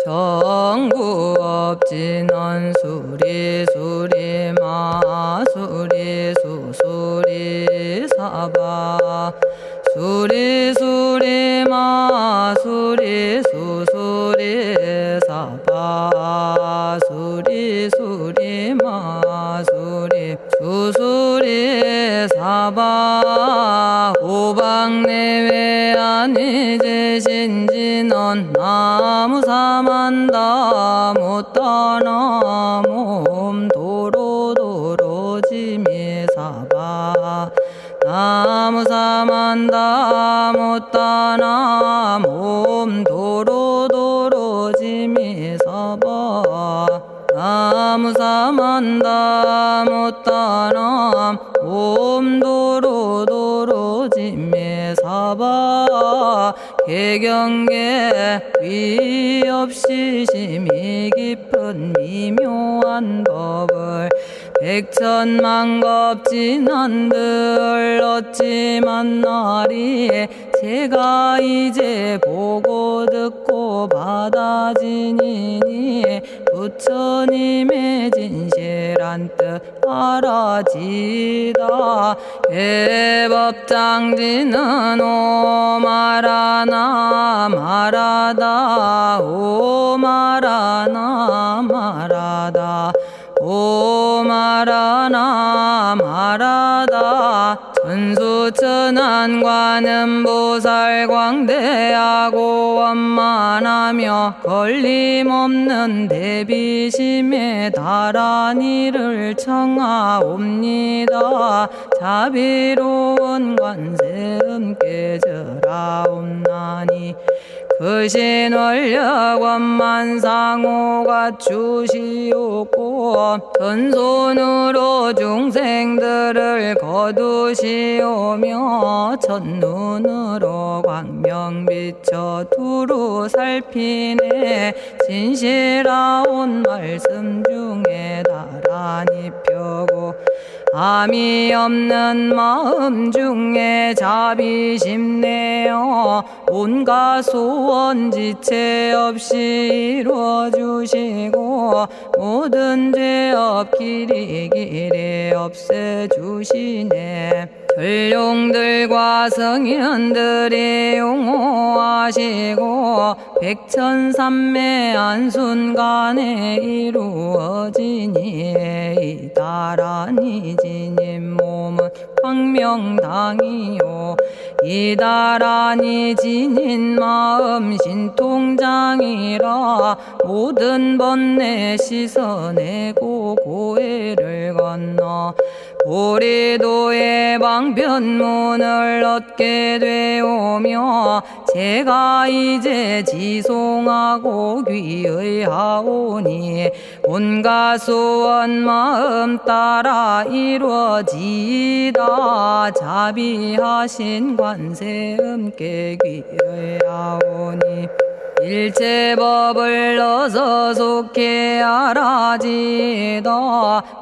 정구업진원 수리수리 마수리 수수리 사바 수리수리 마수리 수수리 사바 수리수리 마수리 수수리 사바 오방내외 안이제신진원 나무사만다 못다나 몸 도로도로지미사바 나무사만다 못다나 몸 도로도로지미사바 나무사만다 못다나 몸 도로도로지미사바 개경계 위없이 심히 깊은 미묘한 법을 백천만겁진한들 어찌 만나리 제가 이제 보고 듣고 받아지니니 부처님의 진실한 뜻 알아지다 해법장지는 오마라나 마라다 오마라나 마라다 오마라나 마라다 천수천안관음보살 광대하고 원만하며 걸림없는 대비심에 달한 이를 청하옵니다. 자비로운 관세음께 절하옵나니 그신 원력 원만상호가 주시옵고 전손으로 중생들을 거두시오며 첫눈으로 광명 비쳐 두루 살피네 진실하온 말씀 중에 나란히 펴고 암이 없는 마음 중에 자비심 내어 온갖 소원 지체 없이 이루어주시고 모든 죄업 길이 없애주시네. 전룡들과 성현들이 용호하시고 백천삼매 한순간에 이루어지니 이다라니 지님 몸은 광명당이요 이다라니 지닌 마음 신통장이라 모든 번뇌 씻어내고 고해를 건너 보리도의 방편문을 얻게 되오며 제가 이제 지송하고 귀의하오니 온갖 소원 마음 따라 이루어지다 자비하신 관세음께 귀의하오니 일체법을 어서 속히 알아지다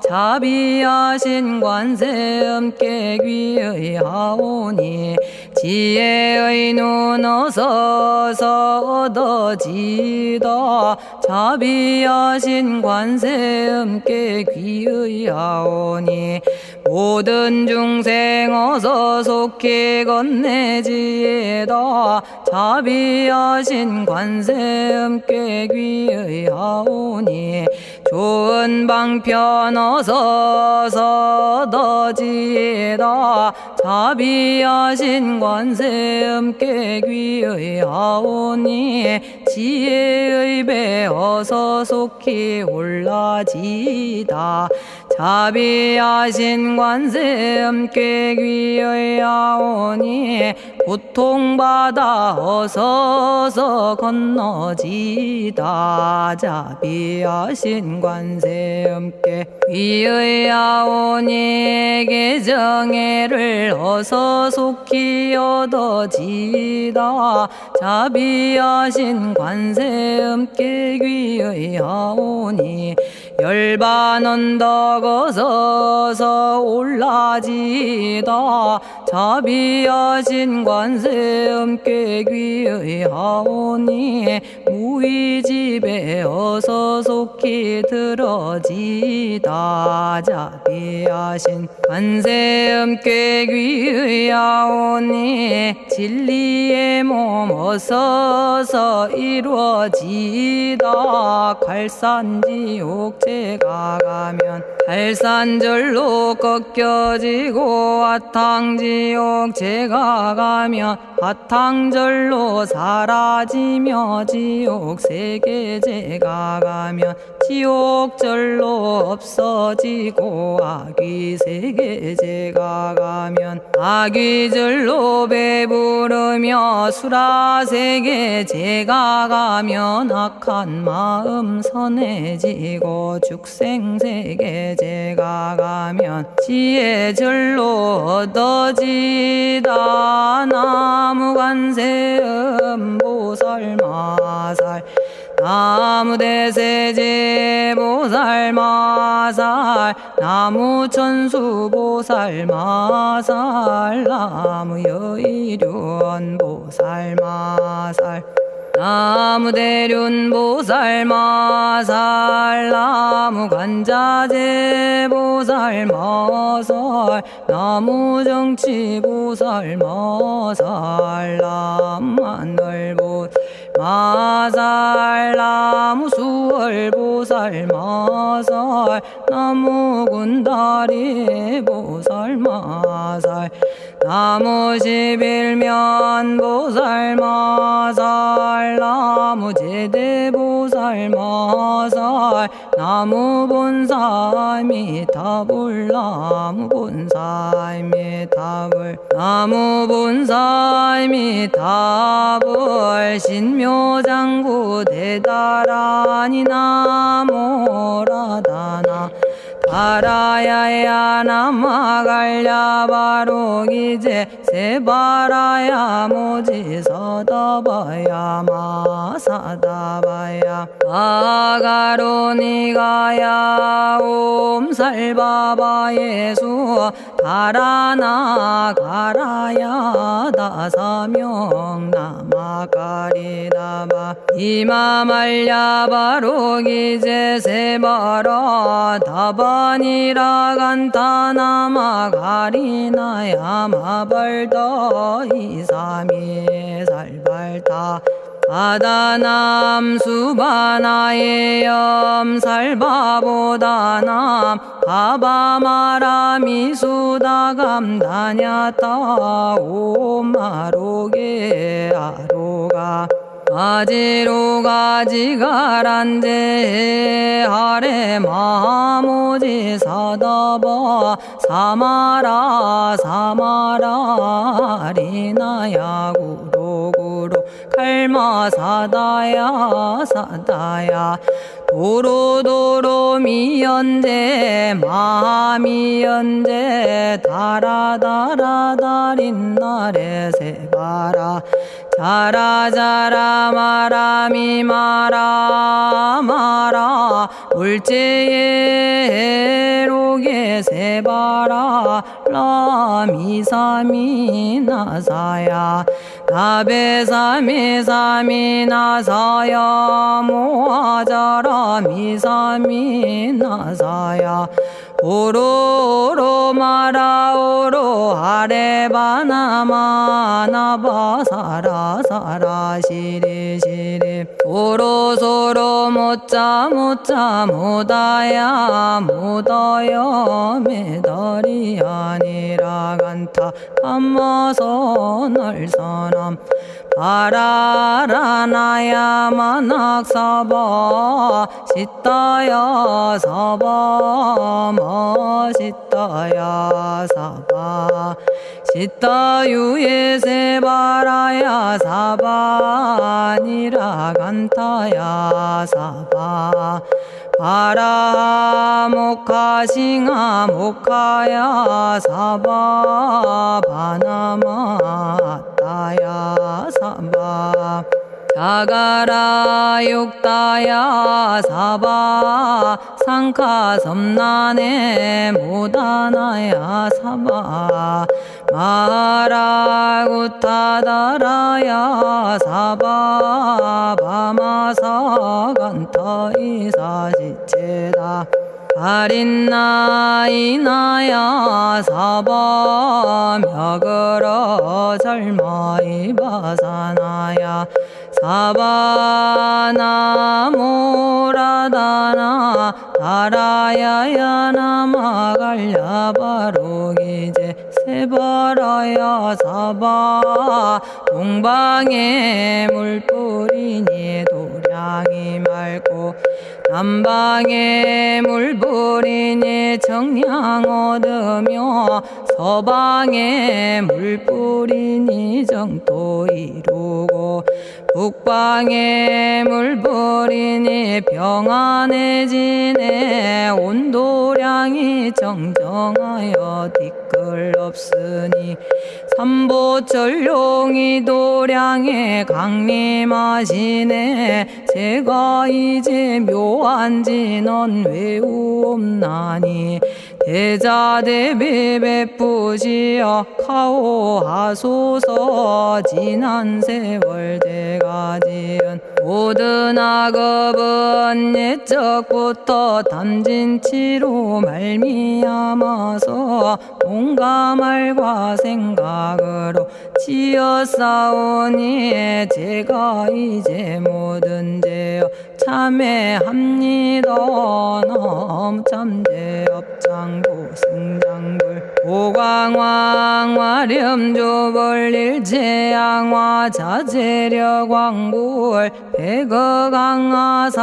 자비하신 관세음께 귀의하오니 지혜의 눈 어서 얻어지다 자비하신 관세음께 귀의하오니 모든 중생 어서 속히 건네지다 자비하신 관세음께 귀의하오니 좋은 방편 어서 얻어지다 자비하신 관세음께 귀의하오니 지혜의 배 어서 속히 올라지다 자비하신 관세음께 귀의하오니 고통받아 어서 건너지다 자비하신 관세음께 귀의하오니 개정애를 어서 속히 얻어지다 자비하신 관세음께 귀의하오니 열반 언덕 어서서 올라지다 자비하신 관세 음께 귀의하오니 무의집에 어서 속히 들어지다 자비하신 관세 음께 귀의하오니 진리의 몸 어서서 이루어지다 갈산지옥 제가 가면 갈산절로 꺾여지고 화탕지옥 제가 가면 화탕절로 사라지며 지옥 세계 제가 가면 지옥절로 없어지고 아귀 세계 제가 가면 아귀절로 배부르며 수라 세계 제가 가면 악한 마음 선해지고 죽생 세계 제가 가면 지혜절로 얻어지다 나무관세음 보살마살 나무대세제 보살마살 나무천수 보살마살 나무여의륜 보살마살 나무대륜 보살마살 나무관자재 보살마살 나무정치 보살마살 나무하늘 보살마살 나무수월 보살마살 나무군다리 보살마살 나무십일면 보살마살 나무제대 보살마살 나무본사미타불 나무본사미타불 나무본사미타불 신묘장구 대다라니 나모라다나 바라야야 나마갈야 바로기제 세바라야 모지서다바야 마사다바야 아가로니가야 옴살바바 예수 다라나 가라야 다사명 나마가리다바 이마말야 바로기제 세바라 다바니라 간타나마 가리나야 마발더 이사미 살발타 바다남 수바나의 염살바보다남 바바마라미 수다감다냐타 오마로게 아로가 아지로가 지가란제 하레 마모지 사다바 사마라 사마라 리나야 구로구로 칼마 사다야 사다야 도로도로 미연제 마미연제 다라다라다린나레 세바라 자라자라 마라미 마라 마라 물제에 로게 세바라 라미사미 나사야 나베사미사미 나사야 모아자라 미사미 나사야 오로로 마라오로 아레바나마 나바사라 사라 시리 시리 오로소로 모짜 모짜 모다야 모다야 메달이 아니라 간타 담마서 날사람 바라라나야 만학사바 시타야 사바 마시타야 사바 시타유예 세바라야 사바니라 간타야 사바 바라 모카싱아 모카야 사바 바나마 따야 사바 자가라 육다야 사바 상카 섬난에 모다나야 사바 마라구타다라야 사바 바마사간타 이사시체다 아린나이나야 사바 며그러 절마이바사나야 사바나모라다나 다라야야 나마갈야바로기제 세바라야 사바 동방에 물뿌리니 도량이 맑고 남방에 물뿌리니 정량 얻으며 서방에 물뿌리니 정토 이루고 북방에 물뿌리니 평안해지네 온도량이 정정하여 뒤끌 없으니 삼보철룡이 도량에 강림하시네 제가 이제 묘한 진언 외우옵나니 대자대비 베푸시어 카오하소서 지난 세월 제가 지은 모든 악업은 옛적부터 탐진치로 말미암아서 온갖 말과 생각으로 지었사오니 제가 이제 모든 죄업 참회합니다. 넘참죄업장고 승장불 오광왕 화렴조벌 일제양화 자재력왕불 백어강하사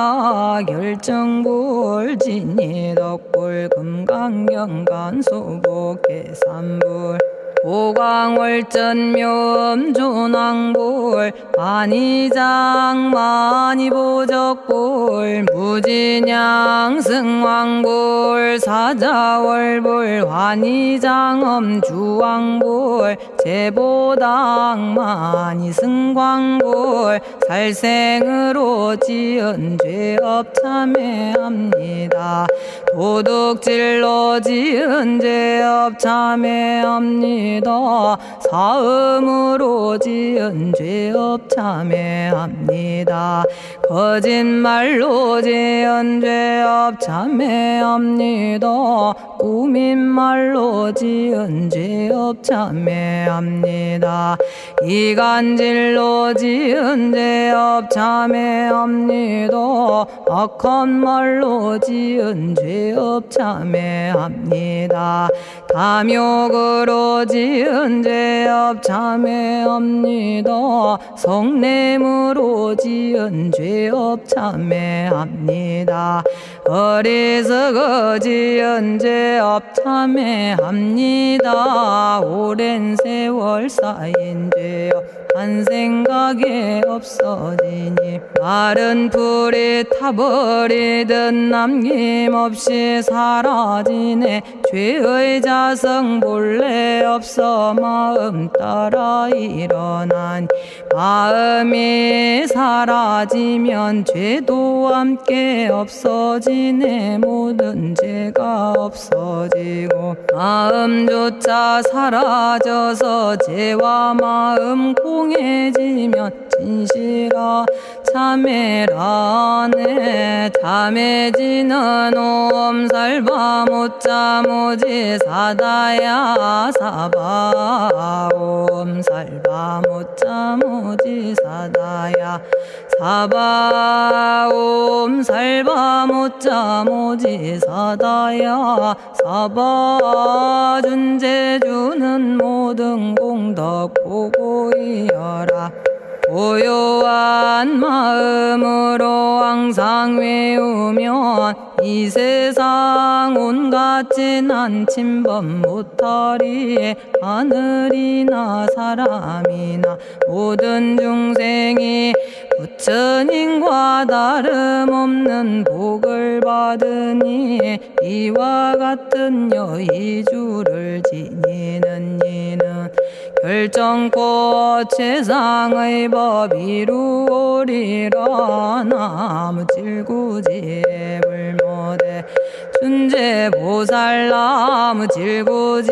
결정불 진이덕불 금강경간 소복계산불 오광월전묘음존왕불 반의장 만이보적불 무진양승왕불 사자월불 환의장엄 주왕불 제보당 만이승광불 살생으로 지은 죄업 참회합니다. 도둑질로 지은 죄업 참회합니다. 사음으로 지은 죄업 참회합니다. 거짓말로 지은 죄업 참회합니다. 꾸민말로 지은 죄업 참회합니다. 이간질로 지은 죄업 참회합니다. 악한 말로 지은 죄업 참회합니다. 탐욕으로 지은 죄업 참회합니다. 성냄으로 지은 죄업 참회합니다. 어리석어 지은 죄업 참회합니다. 오랜 세월 쌓인 죄업 한 생각에 없어지니 마른 풀이 타버리듯 남김없이 사라지네. 죄의 자성 본래 없어 마음 따라 일어나니 마음이 사라지면 죄도 함께 없어지네. 모든 죄가 없어지고 마음조차 사라져서 죄와 마음 공해지면 진실아 참회라네. 참해지는 옴살바 못자 모지 사다야 사바 옴살바 못자 모지 사다야 사바 옴살바 못자 모지 사다야 사바 준제주는 모든 공덕 보고이여라. 고요한 마음으로 항상 외우면 이 세상 온갖 진한 침범 못하리. 하늘이나 사람이나 모든 중생이 부처님과 다름없는 복을 받으니 이와 같은 여의주를 지니는 이는 결정코 최상의 법 이루오리라. 나무질구지 불모대 준제보살 나무질구지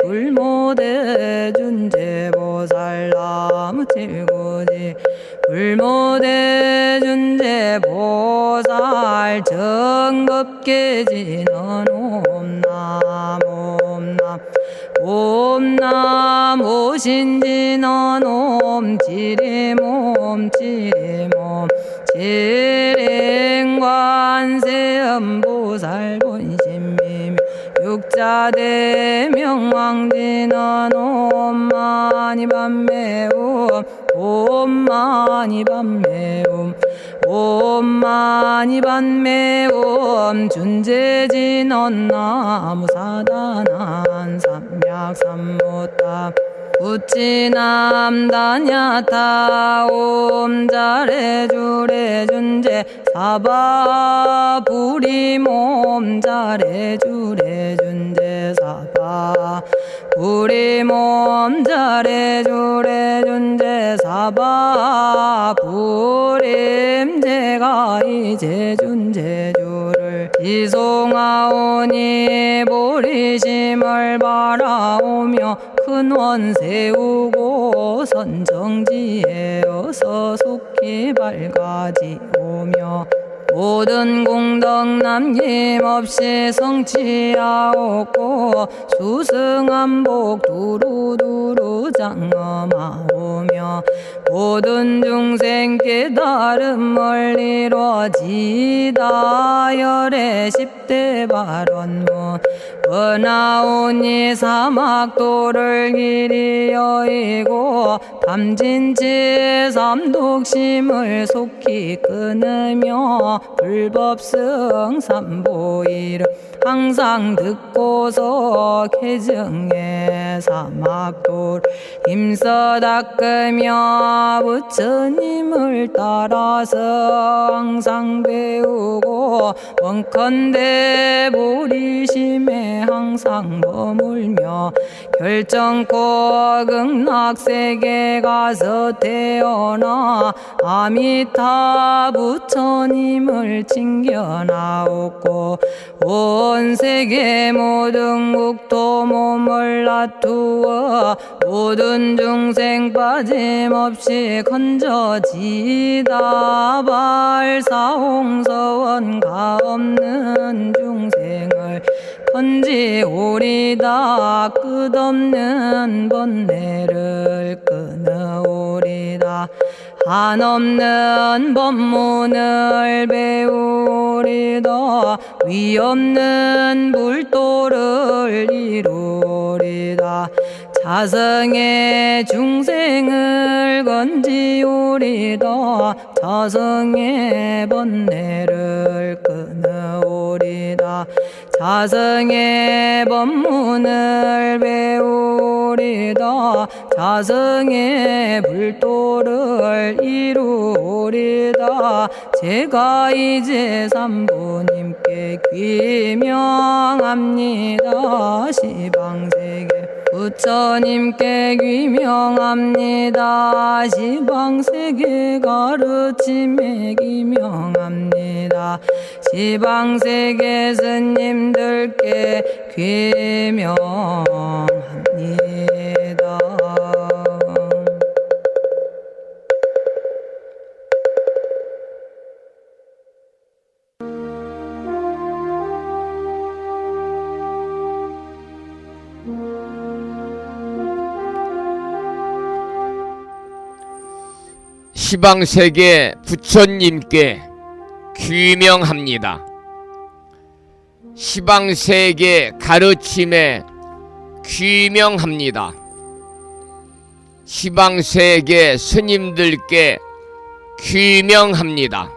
불모대 준제보살 나무질구지 불모대 준제보살 정겁계지는 옴남 옴남 옴남 오신지는 옴 지림옴 지림옴 지림관세음보살 본심미며 육자대명왕지는 옴마니밤매옴 옴마니밤매옴 옴마니밤매옴 준제진언 나무사다난 삼약삼무타 우치남다냐타 옴자레주레 준제 사바부리몸 자레주레 준제 사바 부리몸 자레주레 준제 사바 부림 제가 이제 준제주를 지송하오니 보리심을 바라오며 큰원 세우고 선정지에 어서 속히 밝아지오며 모든 공덕 남김없이 성취하옵고 수승한복 두루두루 장엄하오며 모든 중생 깨달음을 이루어지다 열의 10대 발언문 원하오니 사막도를 길이 여의고 담진치 삼독심을 속히 끊으며 불법승 삼보이를 항상 듣고서 개정해 사막도를 힘써 닦으며 부처님을 따라서 항상 배우고 원컨대 보리심에 항상 머물며 결정코 극락세계 가서 태어나 아미타 부처님을 칭견하옵고 온 세계 모든 국토 몸을 다투어 모든 중생 빠짐없이 건져지다 발사홍서원 가없는 중생을 건지오리다 끝없는 번뇌를 끊어오리다 한없는 법문을 배우리다 위없는 불도를 이루리다 자성의 중생을 건지오리다 자성의 번뇌를 끊어오리다 자성의 법문을 배우리다 자성의 불도를 이루리다 제가 이제 삼부님께 귀명합니다 시방세계 부처님께 귀명합니다 시방세계 가르침에 귀명합니다 시방세계 스님들께 귀명합니다. 시방세계 부처님께 귀명합니다. 시방세계 가르침에 귀명합니다. 시방세계 스님들께 귀명합니다.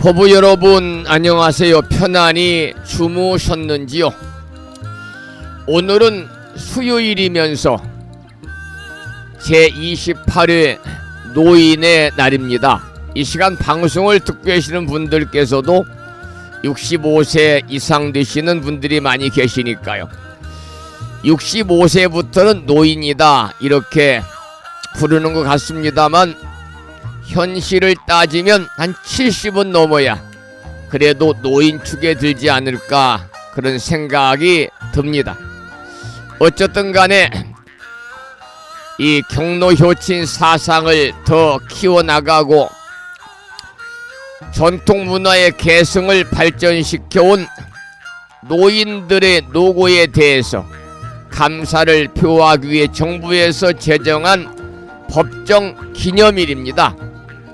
법부 여러분 안녕하세요. 편안히 주무셨는지요? 오늘은 수요일이면서 제28회 노인의 날입니다. 이 시간 방송을 듣고 계시는 분들께서도 65세 이상 되시는 분들이 많이 계시니까요. 65세부터는 노인이다 이렇게 부르는 것 같습니다만 현실을 따지면 한 70은 넘어야 그래도 노인축에 들지 않을까 그런 생각이 듭니다. 어쨌든 간에 이 경로효친 사상을 더 키워나가고 전통문화의 계승을 발전시켜온 노인들의 노고에 대해서 감사를 표하기 위해 정부에서 제정한 법정 기념일입니다.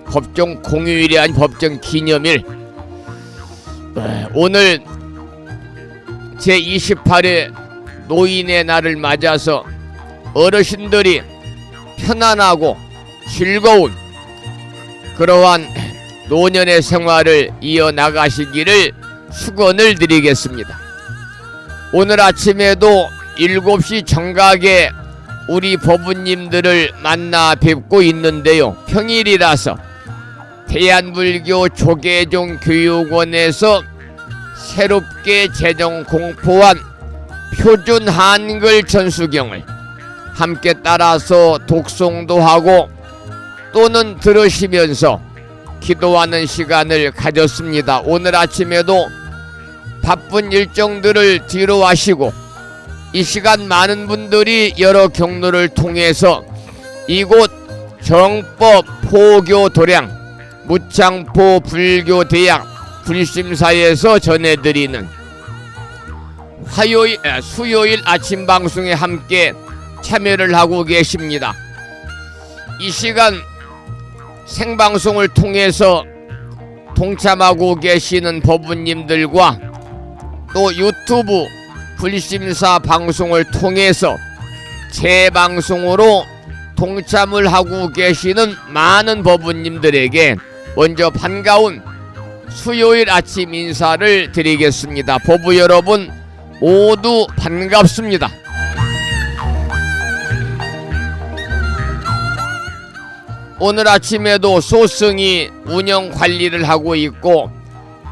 법정 공휴일이 아닌 법정 기념일. 오늘 제28회 노인의 날을 맞아서 어르신들이 편안하고 즐거운 그러한 노년의 생활을 이어나가시기를 축원을 드리겠습니다. 오늘 아침에도 7시 정각에 우리 법부님들을 만나 뵙고 있는데요. 평일이라서 대한불교 조계종 교육원에서 새롭게 제정 공포한 표준 한글 전수경을 함께 따라서 독송도 하고 또는 들으시면서 기도하는 시간을 가졌습니다. 오늘 아침에도 바쁜 일정들을 뒤로 하시고 이 시간 많은 분들이 여러 경로를 통해서 이곳 정법 포교 도량 무창포 불교대학 불심사에서 전해드리는 수요일 아침 방송에 함께 참여를 하고 계십니다. 이 시간 생방송을 통해서 동참하고 계시는 법부님들과 또 유튜브 불심사 방송을 통해서 재방송으로 동참을 하고 계시는 많은 법부님들에게 먼저 반가운 수요일 아침 인사를 드리겠습니다. 법부 여러분 모두 반갑습니다. 오늘 아침에도 소승이 운영 관리를 하고 있고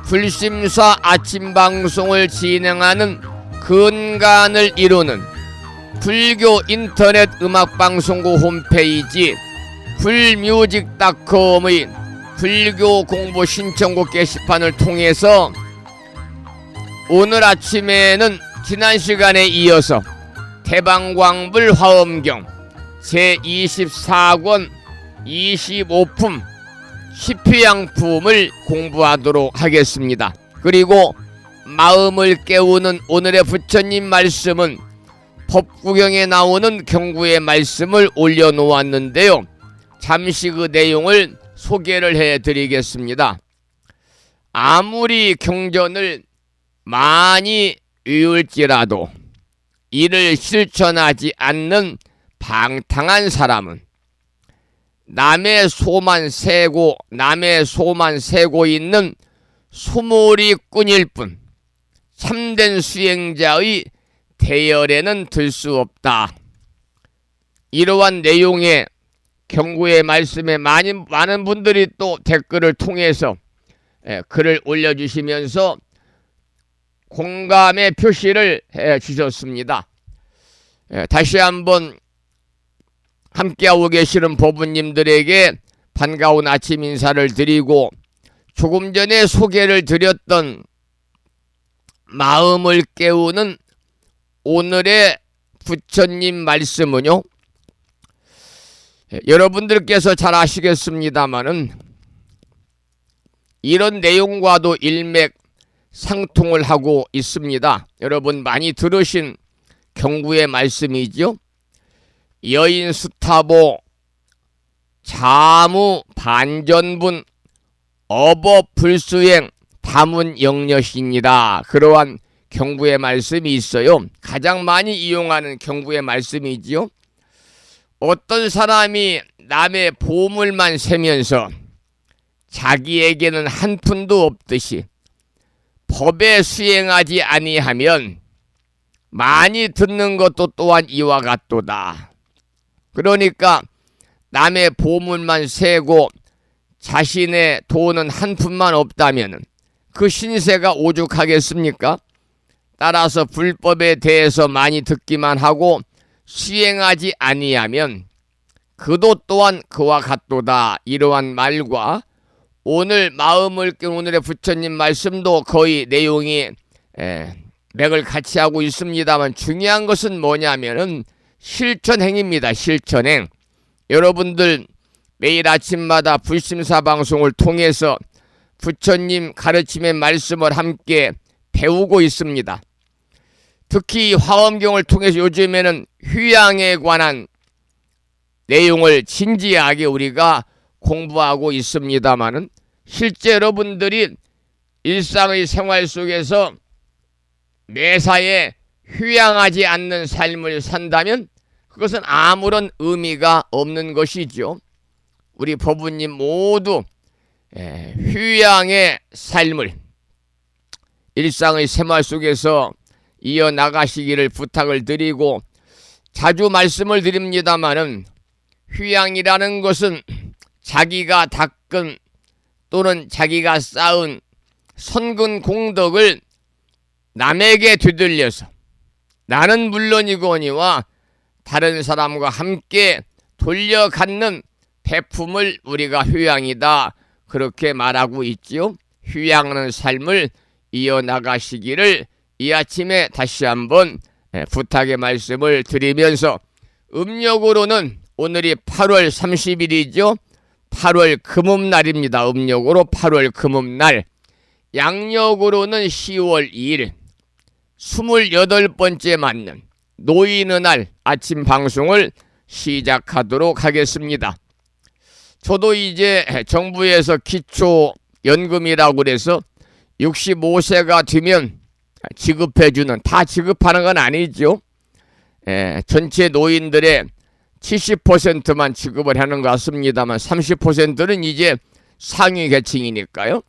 불심사 아침 방송을 진행하는 근간을 이루는 불교 인터넷 음악방송국 홈페이지 불뮤직닷컴의 불교 공부 신청곡 게시판을 통해서 오늘 아침에는 지난 시간에 이어서 대방광불 화엄경 제24권 25품 시피양품을 공부하도록 하겠습니다. 그리고 마음을 깨우는 오늘의 부처님 말씀은 법구경에 나오는 경구의 말씀을 올려놓았는데요. 잠시 그 내용을 소개를 해드리겠습니다. 아무리 경전을 많이 외울지라도 이를 실천하지 않는 방탕한 사람은 남의 소만 세고 있는 소몰이꾼일 뿐 참된 수행자의 대열에는 들 수 없다. 이러한 내용의 경구의 말씀에 많은 분들이 또 댓글을 통해서 글을 올려주시면서 공감의 표시를 해주셨습니다. 다시 한번 함께하고 계시는 법부님들에게 반가운 아침 인사를 드리고 조금 전에 소개를 드렸던 마음을 깨우는 오늘의 부처님 말씀은요, 여러분들께서 잘 아시겠습니다마는 이런 내용과도 일맥상통을 하고 있습니다. 여러분 많이 들으신 경구의 말씀이죠. 여인수타보 자무 반전분 어법불수행 다문영녀시니라. 그러한 경구의 말씀이 있어요. 가장 많이 이용하는 경구의 말씀이지요. 어떤 사람이 남의 보물만 세면서 자기에게는 한 푼도 없듯이 법에 수행하지 아니하면 많이 듣는 것도 또한 이와 같도다. 그러니까 남의 보물만 세고 자신의 돈은 한 푼만 없다면 그 신세가 오죽하겠습니까? 따라서 불법에 대해서 많이 듣기만 하고 수행하지 아니하면 그도 또한 그와 같도다. 이러한 말과 오늘 마음을 깬 오늘의 부처님 말씀도 거의 내용이 맥을 같이 하고 있습니다만 중요한 것은 뭐냐면은 실천행입니다. 실천행. 여러분들 매일 아침마다 불심사 방송을 통해서 부처님 가르침의 말씀을 함께 배우고 있습니다. 특히 화엄경을 통해서 요즘에는 휴양에 관한 내용을 진지하게 우리가 공부하고 있습니다마는 실제 여러분들이 일상의 생활 속에서 매사에 휴양하지 않는 삶을 산다면 그것은 아무런 의미가 없는 것이죠. 우리 법부님 모두 휴양의 삶을 일상의 생활 속에서 이어나가시기를 부탁을 드리고 자주 말씀을 드립니다마는 휴양이라는 것은 자기가 닦은 또는 자기가 쌓은 선근 공덕을 남에게 되돌려서 나는 물론이거니와 다른 사람과 함께 돌려갖는 배품을 우리가 휴양이다. 그렇게 말하고 있지요. 휴양하는 삶을 이어나가시기를 이 아침에 다시 한번 부탁의 말씀을 드리면서 음력으로는 오늘이 8월 30일이죠. 8월 금음날입니다. 음력으로 8월 금음날. 양력으로는 10월 2일 28번째 맞는 노인의 날 아침 방송을 시작하도록 하겠습니다. 저도 이제 정부에서 기초연금이라고 그래서 65세가 되면 지급해주는, 다 지급하는 건 아니죠. 전체 노인들의 70%만 지급을 하는 것 같습니다만 30%는 이제 상위 계층이니까요.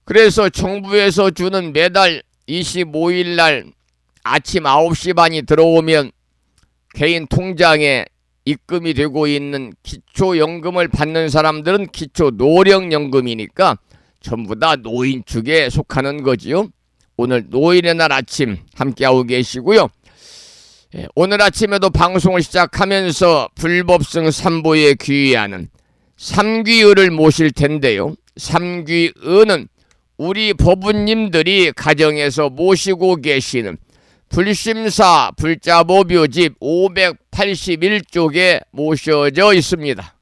그래서 정부에서 주는 매달 25일 날 아침 9시 반이 들어오면 개인 통장에 입금이 되고 있는 기초연금을 받는 사람들은 기초노령연금이니까 전부 다 노인 축에 속하는 거지요. 오늘 노인의 날 아침 함께하고 계시고요. 오늘 아침에도 방송을 시작하면서 불법승 삼보에 귀의하는 삼귀의를 모실 텐데요. 삼귀의는 우리 법부님들이 가정에서 모시고 계시는 불심사 불자보묘집 581쪽에 모셔져 있습니다.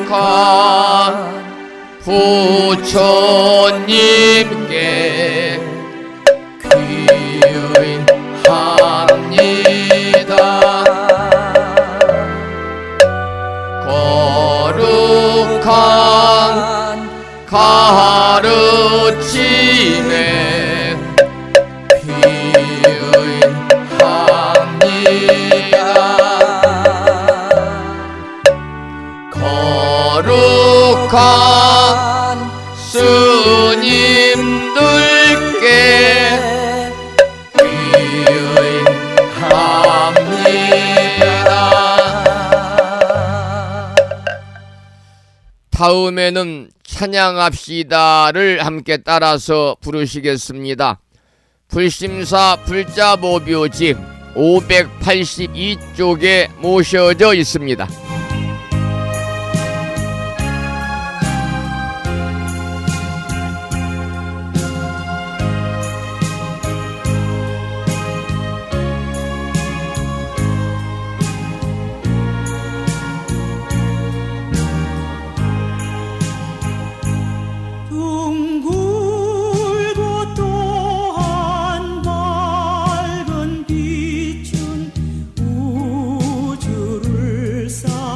거룩한 부처님께 귀의합니다. 거룩한 가르침에 귀의합니다. 거룩한 스님들께 귀의합니다. 다음에는 찬양합시다를 함께 따라서 부르시겠습니다. 불심사 불자보묘집 582쪽에 모셔져 있습니다. 우주를 쌓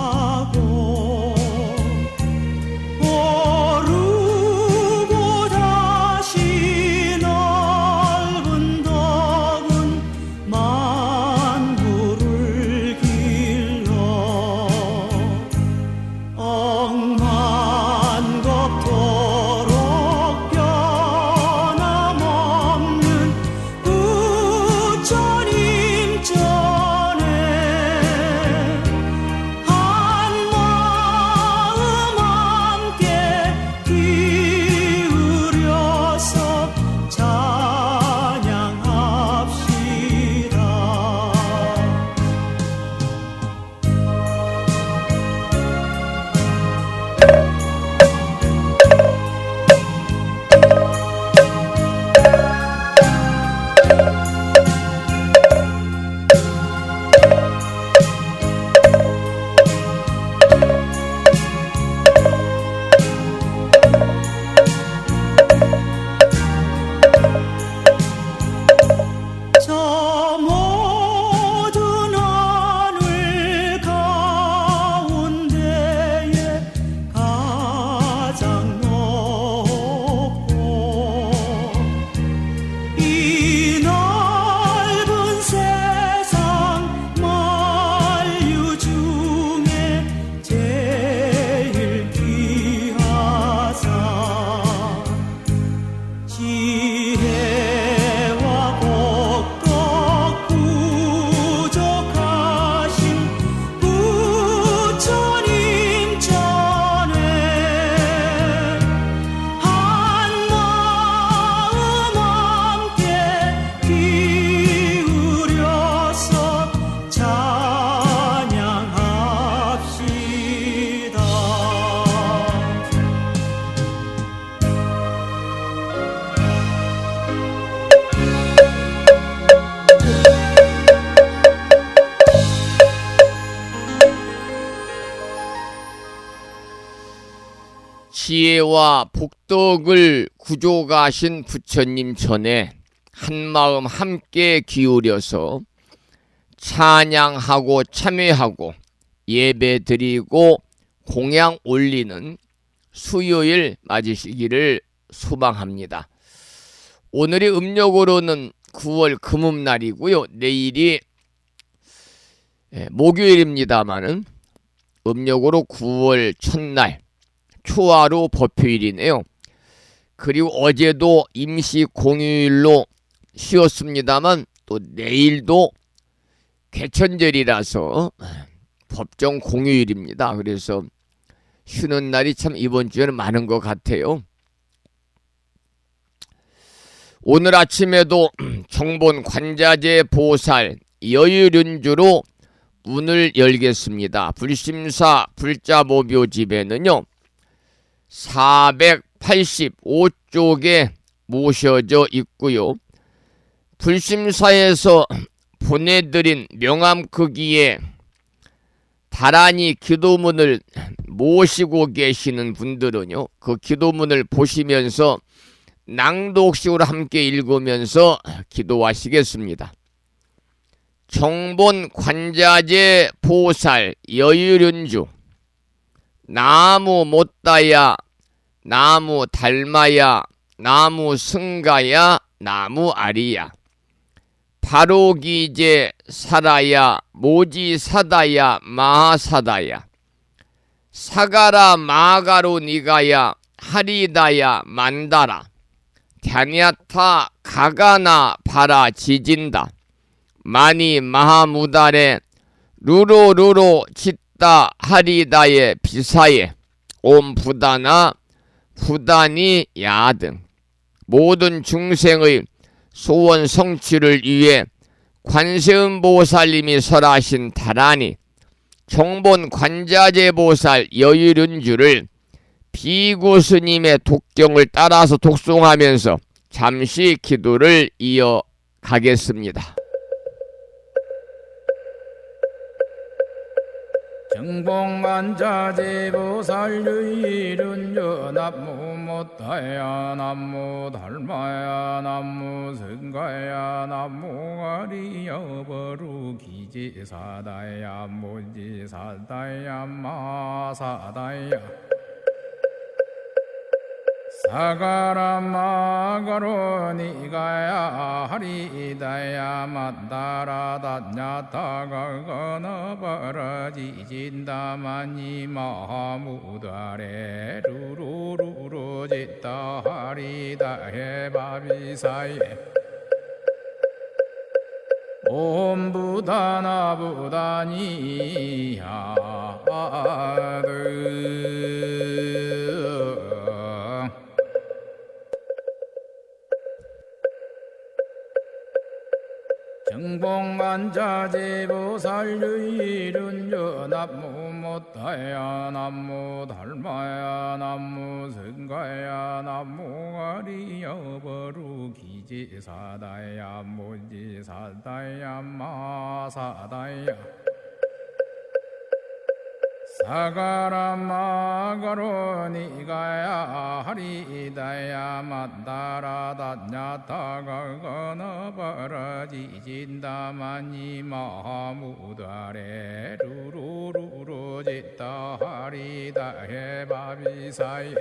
지혜와 복덕을 구조가신 부처님 전에 한마음 함께 기울여서 찬양하고 참회하고 예배드리고 공양 올리는 수요일 맞으시기를 소망합니다. 오늘이 음력으로는 9월 금음날이고요. 내일이 목요일입니다마는 음력으로 9월 첫날 초하루 법요일이네요. 그리고 어제도 임시 공휴일로 쉬었습니다만 또 내일도 개천절이라서 법정 공휴일입니다. 그래서 쉬는 날이 참 이번 주에는 많은 것 같아요. 오늘 아침에도 정본 관자재 보살 여유륜주로 문을 열겠습니다. 불심사 불자모묘집에는요 485쪽에 모셔져 있고요. 불심사에서 보내드린 명함 크기에 다란히 기도문을 모시고 계시는 분들은요 그 기도문을 보시면서 낭독식으로 함께 읽으면서 기도하시겠습니다. 정본 관자재 보살 여유륜주 나무 못다야 나무 달마야 나무 승가야 나무 아리야 바로기제 사라야 모지사다야 마하사다야 사가라 마가로 니가야 하리다야 만다라 갸냐타 가가나 바라 지진다 마니 마하무다레 루로루로 짓다 하리다의 비사에 옴 부다나 부다니 야 등 모든 중생의 소원 성취를 위해 관세음보살님이 설하신 다란히 정본 관자재 보살 여유륜주를 비구스님의 독경을 따라서 독송하면서 잠시 기도를 이어가겠습니다. 정봉관자재보살 유일은여 남무 못다야 남무 달마야 남무 승가야 남무 아리여 버루기지사다야 모지사다야 마사다야 사가라 마가로 니가야 하리다야 만다라 다냐타가가나 바라지진다마니 마하무다레 루루루루 짓다 하리다 해바비사예 옴 부다나 부다니야 정봉관자재보살 유일은여 남무 못다야 남무 달마야 남무 승가야 남무 아리여 버루기지사다야 모지사다야 마사다야 사가라 마가로 니가야 하리다야 만다라 다냐타가가나 바라지진다마니 마하무다레 루루루루 짓다 하리다 해바비사예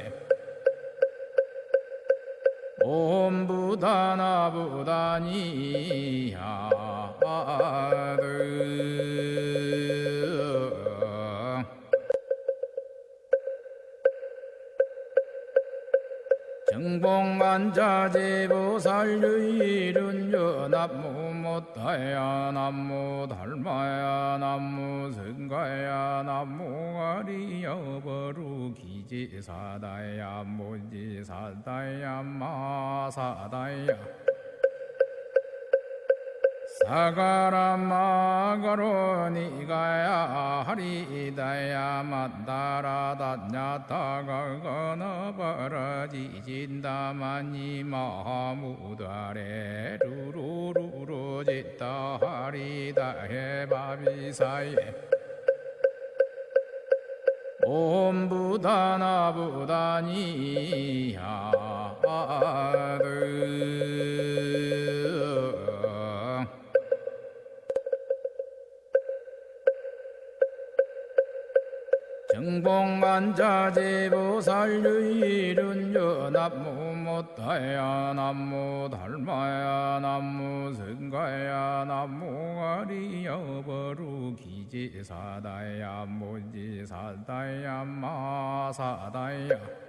옴 부다나 부다니야 정봉관자재보살 유일은여 남무 못다야 남무 달마야 남무 승가야 남무 아리여 버루기지사다야 모지사다야 마사다야 사가라 마가로 니가야 하리다야 만다라 다냐타가가나 바라지진다마니 마하무다레 루루루루 짓다 하리다 해바비사예 옴 부다나 부다니야드 정봉만자제보살유일은여 남무 못다야 남무 달마야 남무 승가야 남무 아리여버루 기지사다야 무지사다야 마사다야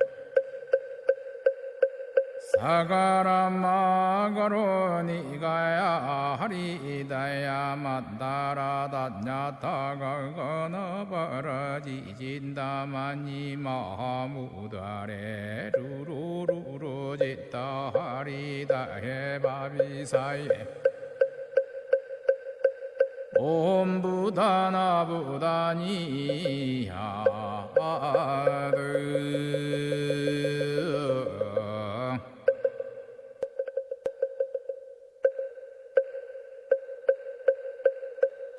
사가라마가로니가야 하리다야 만다라다냐타가거너바라지진다마니 마무다레 루루루루지다 하리다해 바비사예 옴 부다나 부다니야드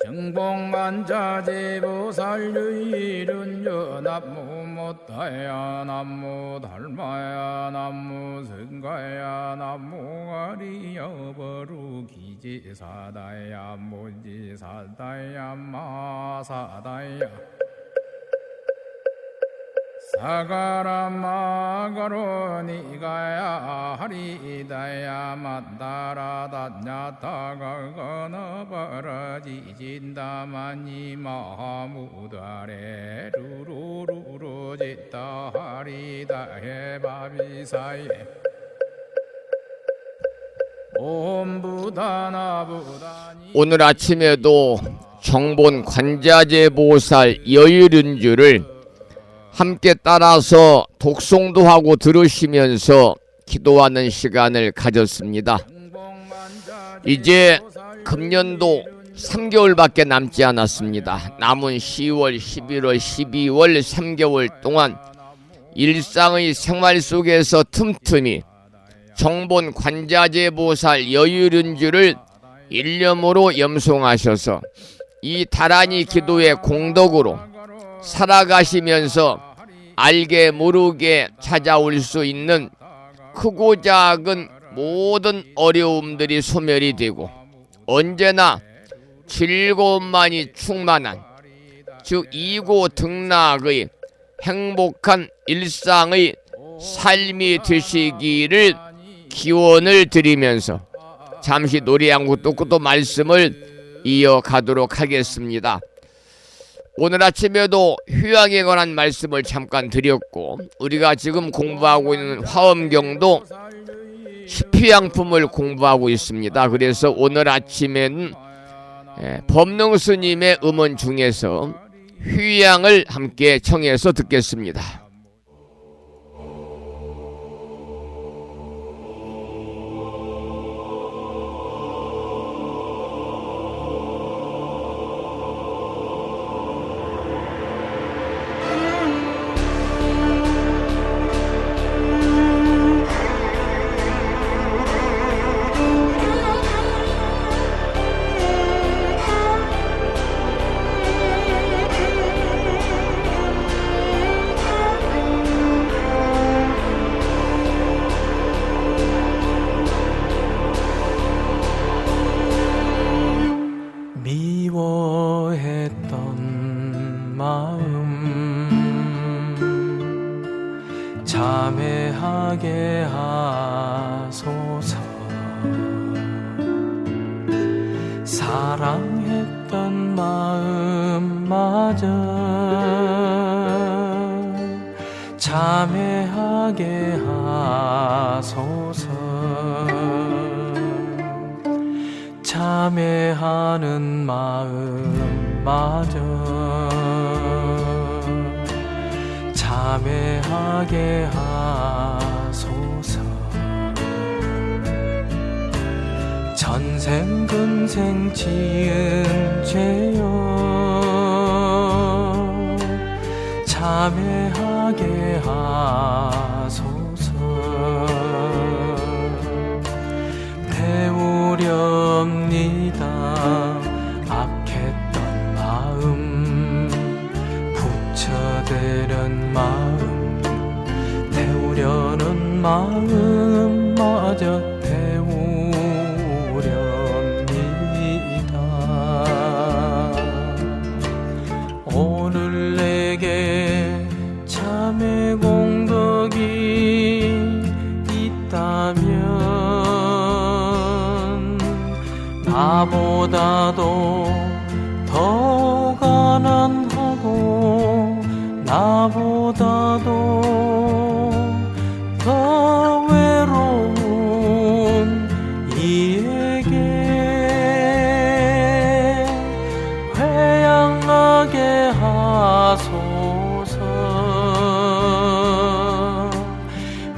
정봉만자제보살유일은여 남무 못다야 남무 달마야 남무 승가야 남무 아리여버루 기지사다야 무지사다야 마사다야 사가라마가로니가야 하리다야 만다라다냐타가거너바라지진다마니 마무다레 루루루루지다 하리다해 바비사예 옴 부다나 부다니 오늘 아침에도 정본 관자재 보살 여유륜주를 함께 따라서 독송도 하고 들으시면서 기도하는 시간을 가졌습니다. 이제 금년도 3개월밖에 남지 않았습니다. 남은 10월, 11월, 12월 3개월 동안 일상의 생활 속에서 틈틈이 정본 관자재 보살 여유륜주를 일념으로 염송하셔서 이 다란이 기도의 공덕으로 살아가시면서 알게 모르게 찾아올 수 있는 크고 작은 모든 어려움들이 소멸이 되고 언제나 즐거움만이 충만한 즉 이고 등락의 행복한 일상의 삶이 되시기를 기원을 드리면서 잠시 노래 한 곡 듣고 또 말씀을 이어가도록 하겠습니다. 오늘 아침에도 휴양에 관한 말씀을 잠깐 드렸고 우리가 지금 공부하고 있는 화엄경도 십휴양품을 공부하고 있습니다. 그래서 오늘 아침에는 법능스님의 음원 중에서 휴양을 함께 청해서 듣겠습니다. 참회하게 하소서. 사랑했던 마음마저 참회하게 하소서. 참회하는 마음마저 참회하게 하소서. 전생 근생 지은 죄요 참회하게 하소서. 배우렵니다 악했던 마음 붙여대려 마음 태우려는 마음마저 태우렵니다. 오늘 내게 참회 공덕이 있다면 나보다도 더 가난하고 나보다도 더 외로운 이에게 회양하게 하소서.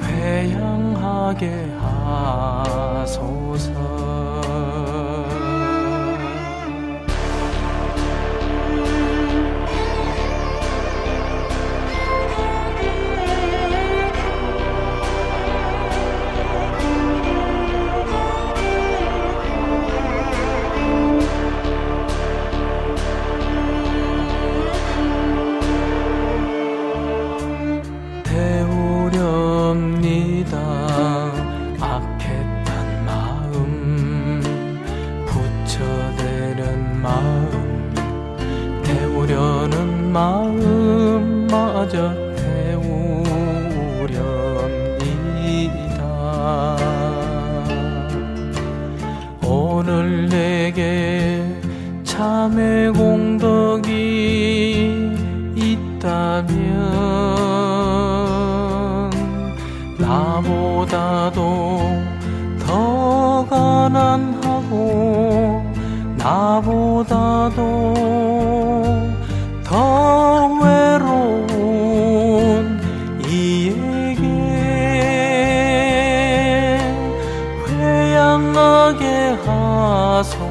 회양하게 하소서. 태우렵니다. 악했단 마음 부처되는 마음 태우려는 마음마저 태우렵니다. 오늘 내게 참회 공덕이 있다면 나보다도 더 가난하고 나보다도 더 외로운 이에게 회양하게 하소서.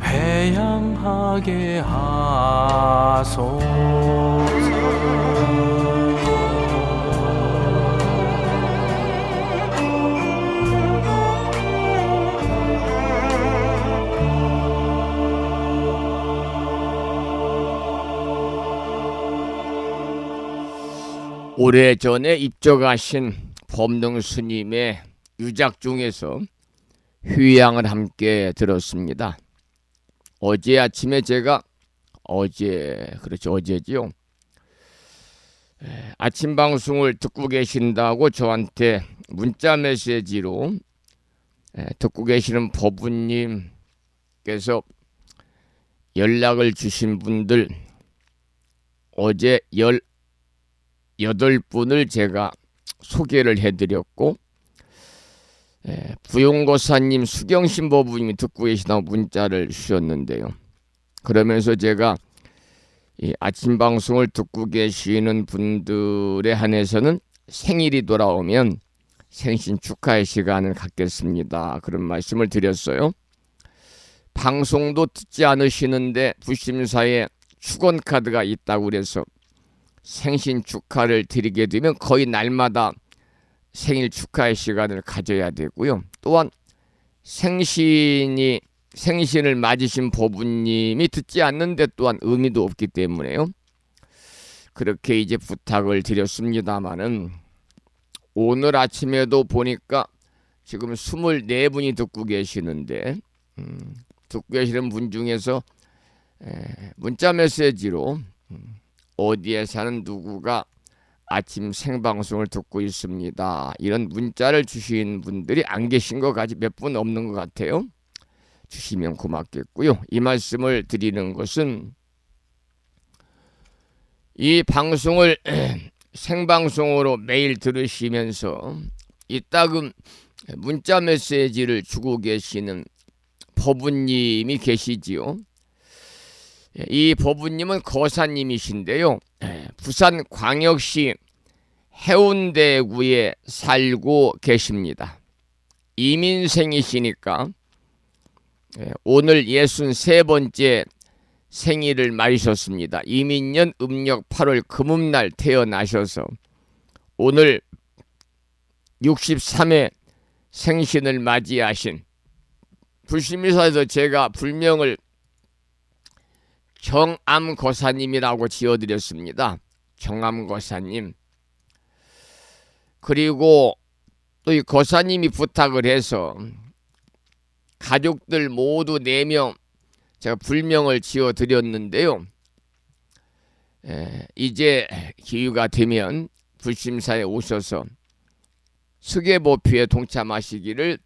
회양하게 하소서. 오래전에 입적하신 법능 스님의 유작 중에서 휴양을 함께 들었습니다. 어제 아침에 제가 어제지요. 아침 방송을 듣고 계신다고 저한테 문자 메시지로 듣고 계시는 법우님께서 연락을 주신 분들 어제 18분을 제가 소개를 해드렸고 부용고사님 수경신 법우님이 듣고 계시다고 문자를 주셨는데요. 그러면서 제가 이 아침 방송을 듣고 계시는 분들에 한해서는 생일이 돌아오면 생신 축하의 시간을 갖겠습니다. 그런 말씀을 드렸어요. 방송도 듣지 않으시는데 부심사에 축원카드가 있다고 그래서 생신 축하를 드리게 되면 거의 날마다 생일 축하의 시간을 가져야 되고요. 또한 생신을 맞으신 법우님이 듣지 않는데 또한 의미도 없기 때문에요. 그렇게 이제 부탁을 드렸습니다마는 오늘 아침에도 보니까 지금 24분이 듣고 계시는데 듣고 계시는 분 중에서 문자 메시지로 어디에 사는 누구가 아침 생방송을 듣고 있습니다. 이런 문자를 주신 분들이 안 계신 것 같이 몇 분 없는 것 같아요. 주시면 고맙겠고요. 이 말씀을 드리는 것은 이 방송을 생방송으로 매일 들으시면서 이따금 문자 메시지를 주고 계시는 법우님이 계시지요. 이 법우님은 거사님이신데요. 부산광역시 해운대구에 살고 계십니다. 이민생이시니까 오늘 63번째 생일을 맞으셨습니다. 이민년 음력 8월 금음날 태어나셔서 오늘 63회 생신을 맞이하신 불심의사에서 제가 불명을 정암거사님이라고 지어드렸습니다. 정암거사님. 그리고 또 이 거사님이 부탁을 해서 가족들 모두 4명 제가 불명을 지어드렸는데요. 이제 기회가 되면 불심사에 오셔서 스계보표에 동참하시기를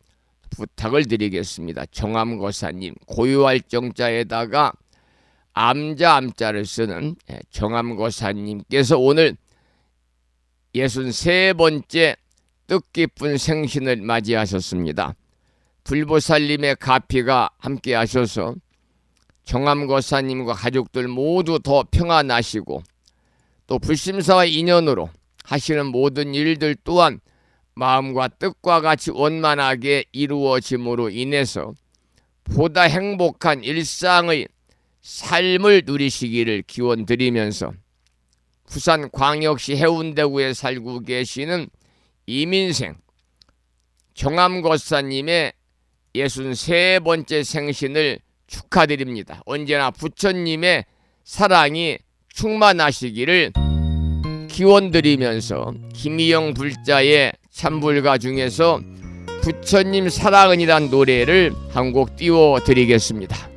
부탁을 드리겠습니다. 정암거사님, 고유할 정자에다가 암자를 쓰는 정암거사님께서 오늘 63번째 뜻깊은 생신을 맞이하셨습니다. 불보살님의 가피가 함께 하셔서 정암거사님과 가족들 모두 더 평안하시고 또 불심사와 인연으로 하시는 모든 일들 또한 마음과 뜻과 같이 원만하게 이루어짐으로 인해서 보다 행복한 일상의 삶을 누리시기를 기원드리면서 부산광역시 해운대구에 살고 계시는 이민생 정암거사님의 63번째 생신을 축하드립니다. 언제나 부처님의 사랑이 충만하시기를 기원드리면서 김희영 불자의 참불가 중에서 부처님 사랑은이란 노래를 한 곡 띄워드리겠습니다.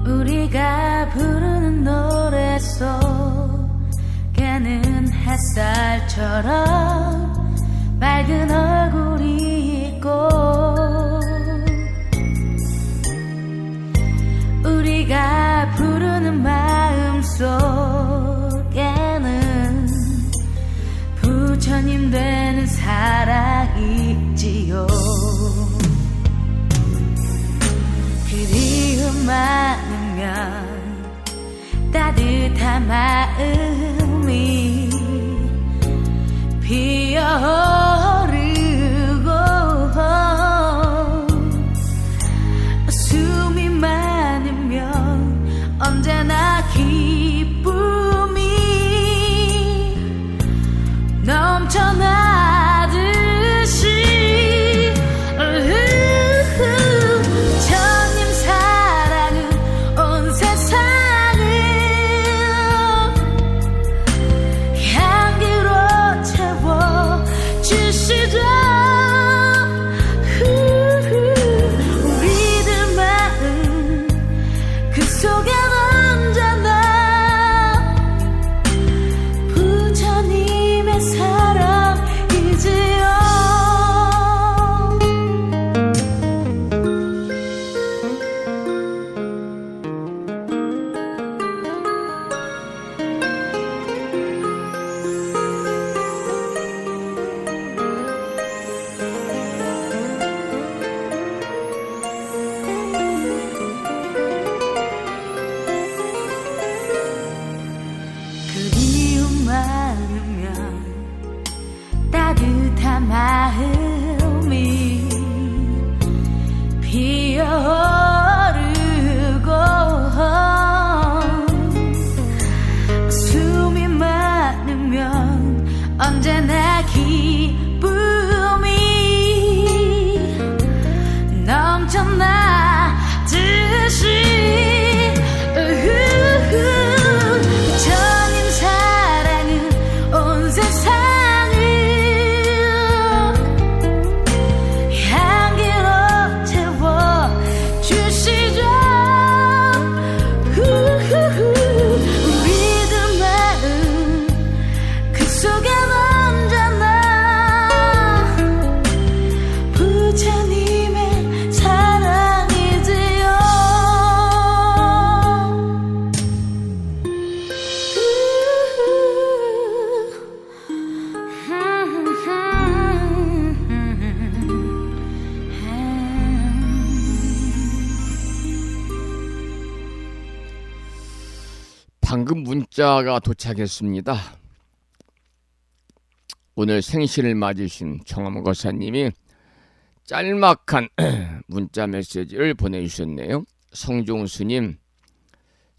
우리가 부르는 노래 속에는 햇살처럼 맑은 얼굴이 있고 우리가 부르는 마음 속에는 부처님 되는 사랑이 있지요. 그리움 많으면 따뜻한 마음이 피어오르고 숨이 많으면 언제나 기쁨이 넘쳐나듯이 부처님 사랑은 온 세상을 향기로 채워 주시죠. 우리들 마음 그 속에 언제나 부처님의 사랑이지요. 그리움 많으면 따뜻한 마음이 피어오르고 숨이 많으면 언제나 기쁨이 넘쳐나듯이 부처님 사랑은 온 세상을 향기로 채워 주시죠. 우리들 마음 그 속에 언제나 부처님의 사랑이지요. 방금 문자가 도착했습니다. 오늘 생신을 맞으신 정암거사님이 짤막한 문자 메시지를 보내주셨네요. 성종스님,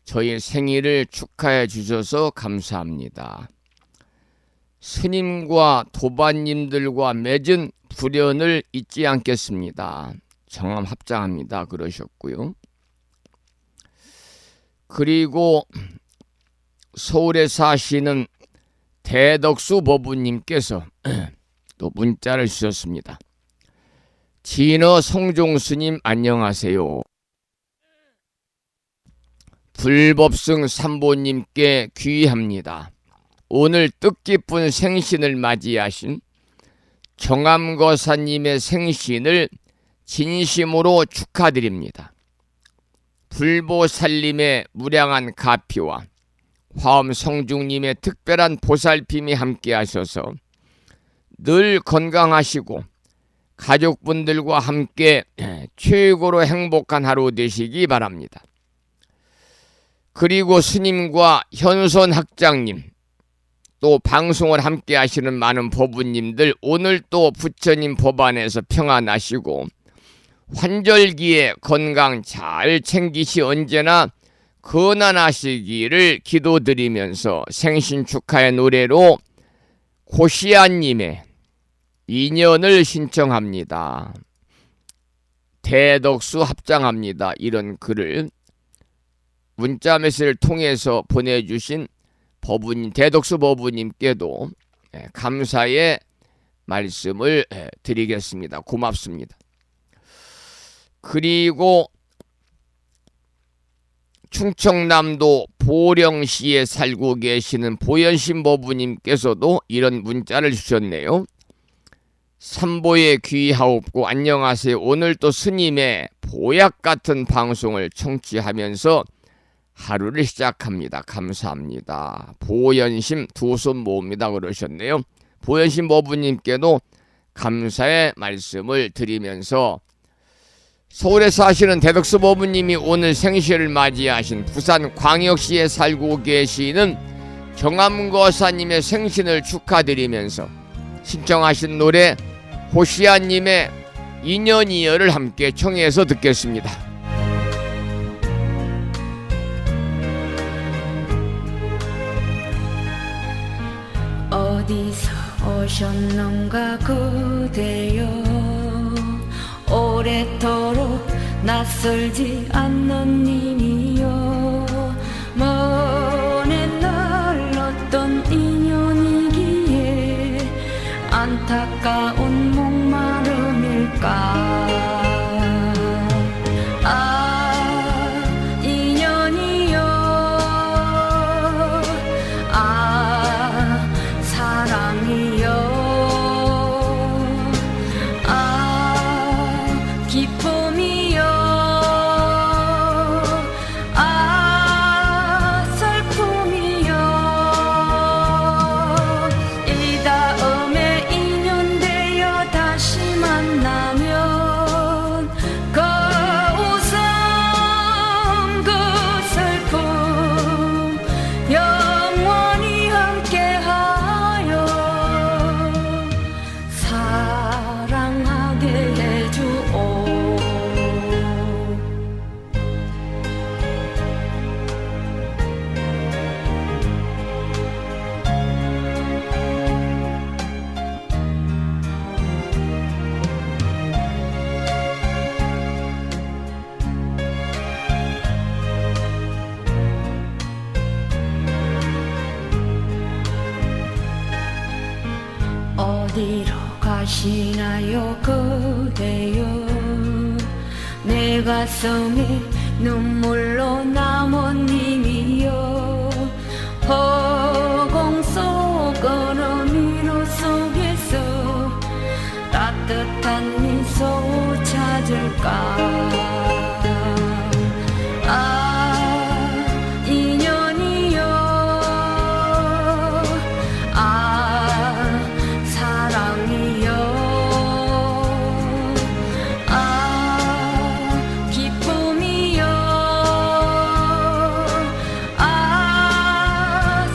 저희 생일을 축하해 주셔서 감사합니다. 스님과 도반님들과 맺은 불연을 잊지 않겠습니다. 정함 합장합니다. 그러셨고요. 그리고 서울에 사시는 대덕수 법부님께서 또 문자를 주셨습니다. 진어 성종스님 안녕하세요. 불법승 삼보님께 귀의합니다. 오늘 뜻깊은 생신을 맞이하신 정암거사님의 생신을 진심으로 축하드립니다. 불보살님의 무량한 가피와 화엄성중님의 특별한 보살핌이 함께하셔서 늘 건강하시고 가족분들과 함께 최고로 행복한 하루 되시기 바랍니다. 그리고 스님과 현손 학장님, 또 방송을 함께 하시는 많은 법부님들, 오늘 또 부처님 법안에서 평안하시고 환절기에 건강 잘 챙기시 언제나 건안하시기를 기도드리면서 생신 축하의 노래로 고시아님의 인연을 신청합니다. 대덕수 합장합니다. 이런 글을 문자 메시지를 통해서 보내주신 법부님, 대덕수 법부님께도 감사의 말씀을 드리겠습니다. 고맙습니다. 그리고 충청남도 보령시에 살고 계시는 보현신 법부님께서도 이런 문자를 주셨네요. 삼보에 귀하옵고 안녕하세요. 오늘 또 스님의 보약 같은 방송을 청취하면서 하루를 시작합니다. 감사합니다. 보현심 두 손 모읍니다. 그러셨네요. 보현심 법부님께도 감사의 말씀을 드리면서 서울에 사시는 대덕수 법부님이 오늘 생신을 맞이하신 부산 광역시에 살고 계시는 정암거사님의 생신을 축하드리면서 신청하신 노래 호시아님의 인연이여를 함께 청해서 듣겠습니다. 어디서 오셨는가 그대여 오래도록 낯설지 않는 님이여 먼에 날 어떤 인연이기에 안타까운 목마름일까 아 인연이여 아 사랑이여 기쁨이여 아 슬픔이여 이 다음에 인연되어 다시 만나면 그 웃음 그 슬픔 영원히 함께하여 사랑하게 해주오 어디로 가시나요 그대여 내 가슴에 눈물로 남은 님이여 허공 속으로 미로 속에서 따뜻한 미소 찾을까 아 인연이여 아 사랑이여 아 기쁨이여 아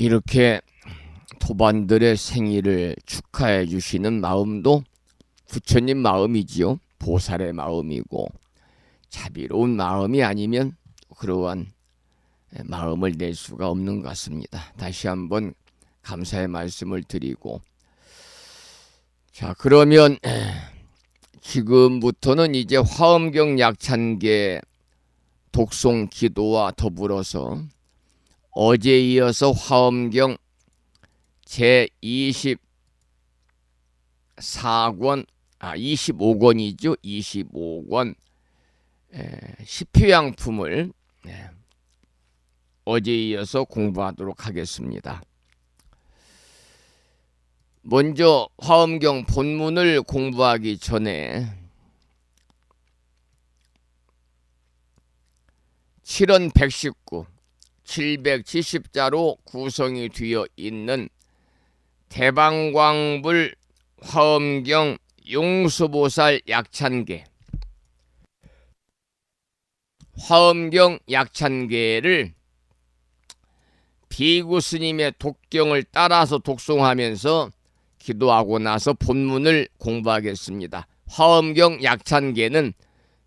이렇게 도반들의 생일을 축하해 주시는 마음도 부처님 마음이지요. 보살의 마음이고 자비로운 마음이 아니면 그러한 마음을 낼 수가 없는 것 같습니다. 다시 한번 감사의 말씀을 드리고, 자 그러면 지금부터는 이제 화엄경 약찬계 독송 기도와 더불어서 어제 이어서 화엄경 제24권 25권이죠. 25권 십휴양품을 어제 이어서 공부하도록 하겠습니다. 먼저 화엄경 본문을 공부하기 전에 7원 119, 770자로 구성이 되어 있는 대방광불 화엄경 용수보살 약찬계, 화엄경 약찬계를 비구 스님의 독경을 따라서 독송하면서 기도하고 나서 본문을 공부하겠습니다. 화엄경 약찬계는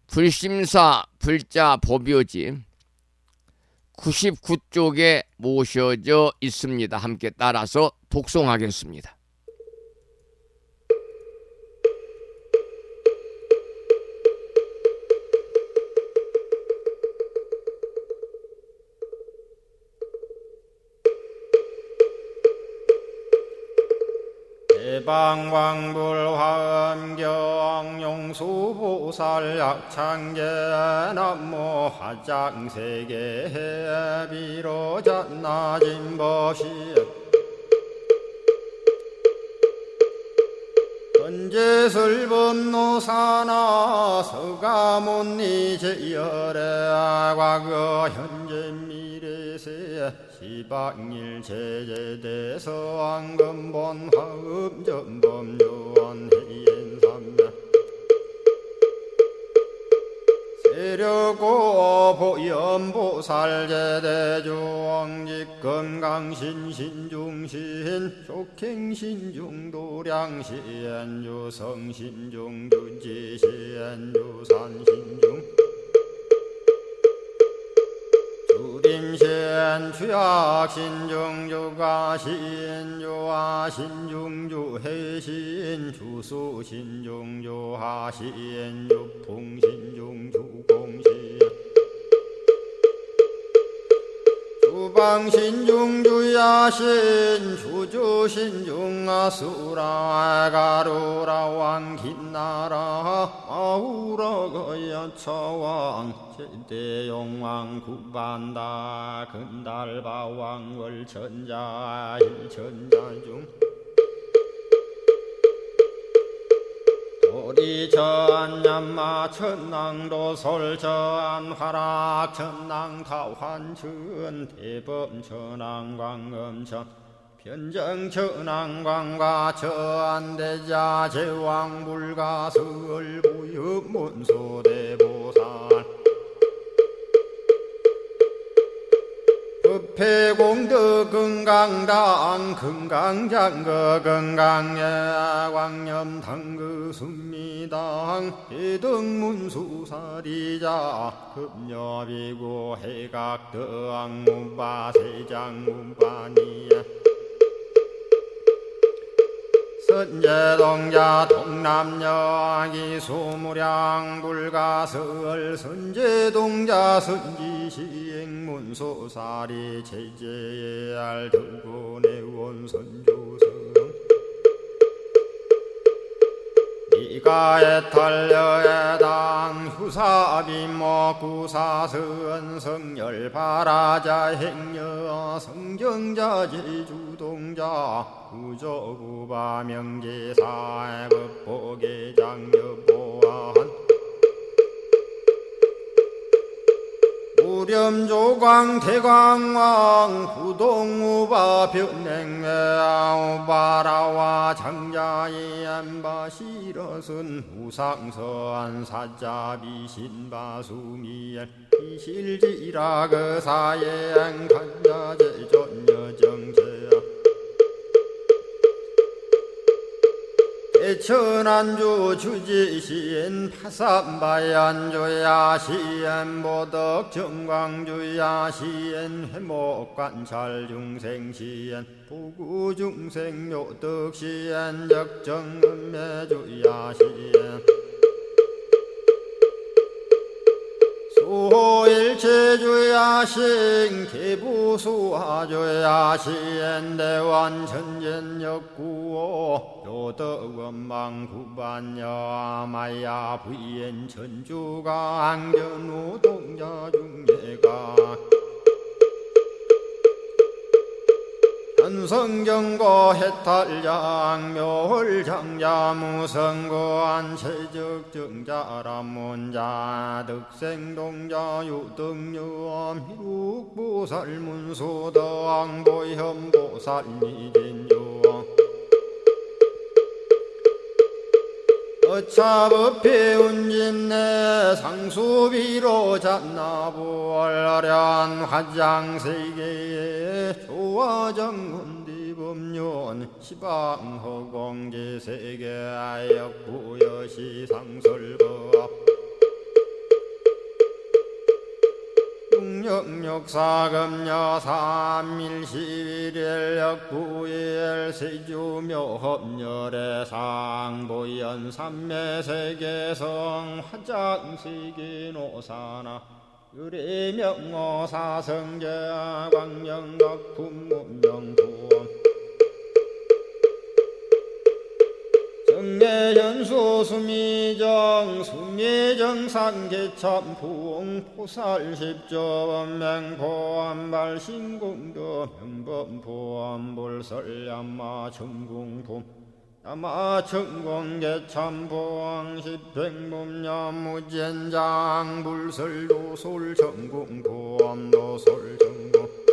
불심사 불자 법요지 99쪽에 모셔져 있습니다. 함께 따라서 독송하겠습니다. 대방광불 화엄경 용수보살 약찬계 남모 화장세계 비로잔나진 법시 현재설법노사나 서가문니 제열의 과거 현재 미래세 시방일 제제대서 왕금본 화음전범 요한해인삼매 세력고 보현보살 제대주왕직 건강신신중신 족행신중도량신 유성신중주지신 유산신중 주림신 주약신중주가신 주하신중주해신 주수신중주하신 주풍신중주공신 주방신중주야신 주주신중아수라 가루라 왕긴나라 아우라가야차왕 제대용왕 구반다 근달바왕 월천자 일천자중 도리천냠마 천낭도솔 천화락 천낭타환천 대범천왕광음천 변정천왕광과 천대자 제왕불가설 부유문소대보살 급회공덕 금강당 금강장거 금강예 광염당그 순미당 해등문수사리자 급여비고 해각덕문바 세장문바니야 선제동자 동남여기 소무량 불가설 선제동자 선지시행문소사리 제제알 들고내원 선조성 이가에탈려에당 후사비모구사선 성열바라자 행여 성정자 제주동자 구조구바 명제사의 법보계장여보안 우렴조광 대광왕 부동우바 변냉외우바라와 장자의 안바시러슨 우상서안 사자비 신바수미엘 이실지라 그 사예안 간자제 전여정제 대천안주 주지시인 파산바얀주야 시엔 보덕 정광주야 시엔 회목관찰 중생 시엔 부구중생 묘덕 시엔 적정음매주야 시엔 수호일체주야신 기부수화주야신 대완천전역구호 요덕원망구반야 마야 부인 천주가 안견우 동자중예가 현성경고 해탈장 묘홀장자 무성고한 체적정자람문자 득생동자 유등유엄 희룩보살문소덕보현보살미진유엄 어차법해운집내 상수비로 잡나부얼라련 화장세계에 조화정문디법륜 시방허공제세계 아역부여시상설법 육력사금여 삼일시일역부일 세주묘협열의 상보연 삼매세계성 화장세계노사나 유리명어사성제 광명각품문명부원 정례연수 수미정 수미정상계참풍 포살십조원맹포암발신공도 명범포암볼설야마 천궁품 야마천공계참포항 십행범야무젠장 불설도솔천궁포암도솔천궁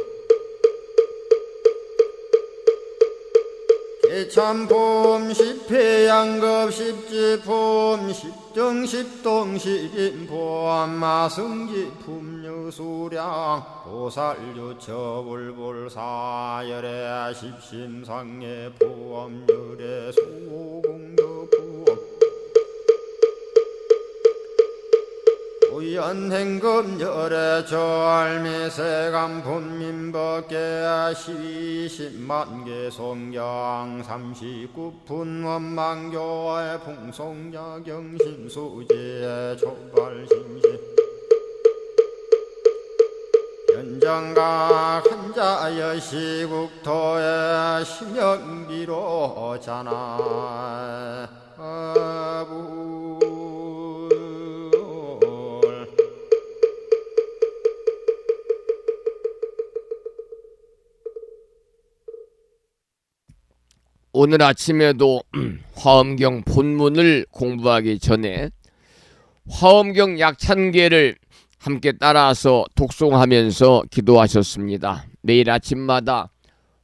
참품 십회양급 십지품 십정십동 십인포함 마승지품 유수량 보살유처불불사열의 십심상의 포함열의 수공덕부엄 오연행금열의 저알미세간품민법계 시십만개 송경 39분 원망교의 풍송야경신수지의 촉발신시 현정각 한자여 시국토의 심영비로 자나 아부 오늘 아침에도 화엄경 본문을 공부하기 전에 화엄경 약찬계를 함께 따라서 독송하면서 기도하셨습니다. 매일 아침마다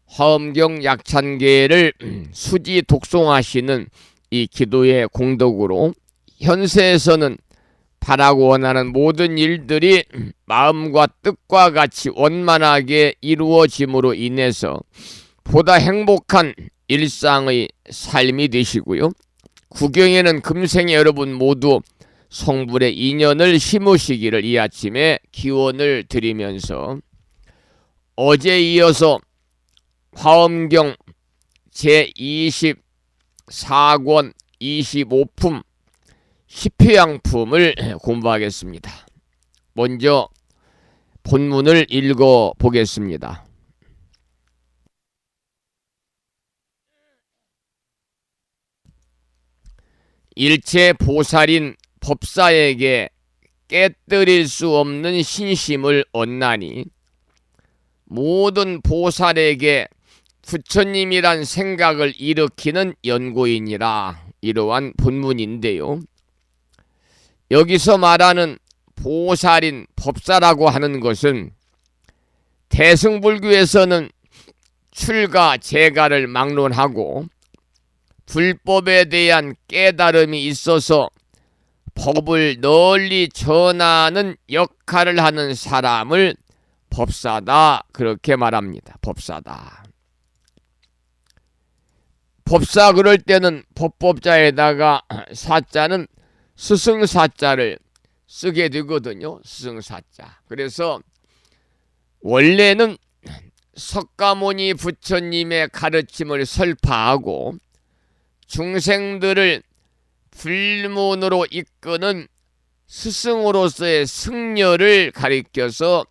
화엄경 약찬계를 수지 독송하시는 이 기도의 공덕으로 현세에서는 바라고 원하는 모든 일들이 마음과 뜻과 같이 원만하게 이루어짐으로 인해서 보다 행복한 일상의 삶이 되시고요. 구경에는 금생에 여러분 모두 성불의 인연을 심으시기를 이 아침에 기원을 드리면서 어제 이어서 화엄경 제24권 25품 10회양품을 공부하겠습니다. 먼저 본문을 읽어 보겠습니다. 일체 보살인 법사에게 깨뜨릴 수 없는 신심을 얻나니 모든 보살에게 부처님이란 생각을 일으키는 연고이니라. 이러한 본문인데요. 여기서 말하는 보살인 법사라고 하는 것은 대승불교에서는 출가 재가를 막론하고 불법에 대한 깨달음이 있어서 법을 널리 전하는 역할을 하는 사람을 법사다 그렇게 말합니다. 법사다. 법사 그럴 때는 법법자에다가 사자는 스승사자를 쓰게 되거든요. 스승사자. 그래서 원래는 석가모니 부처님의 가르침을 설파하고 중생들을 불문으로 이끄는 스승으로서의 승려를 가리켜서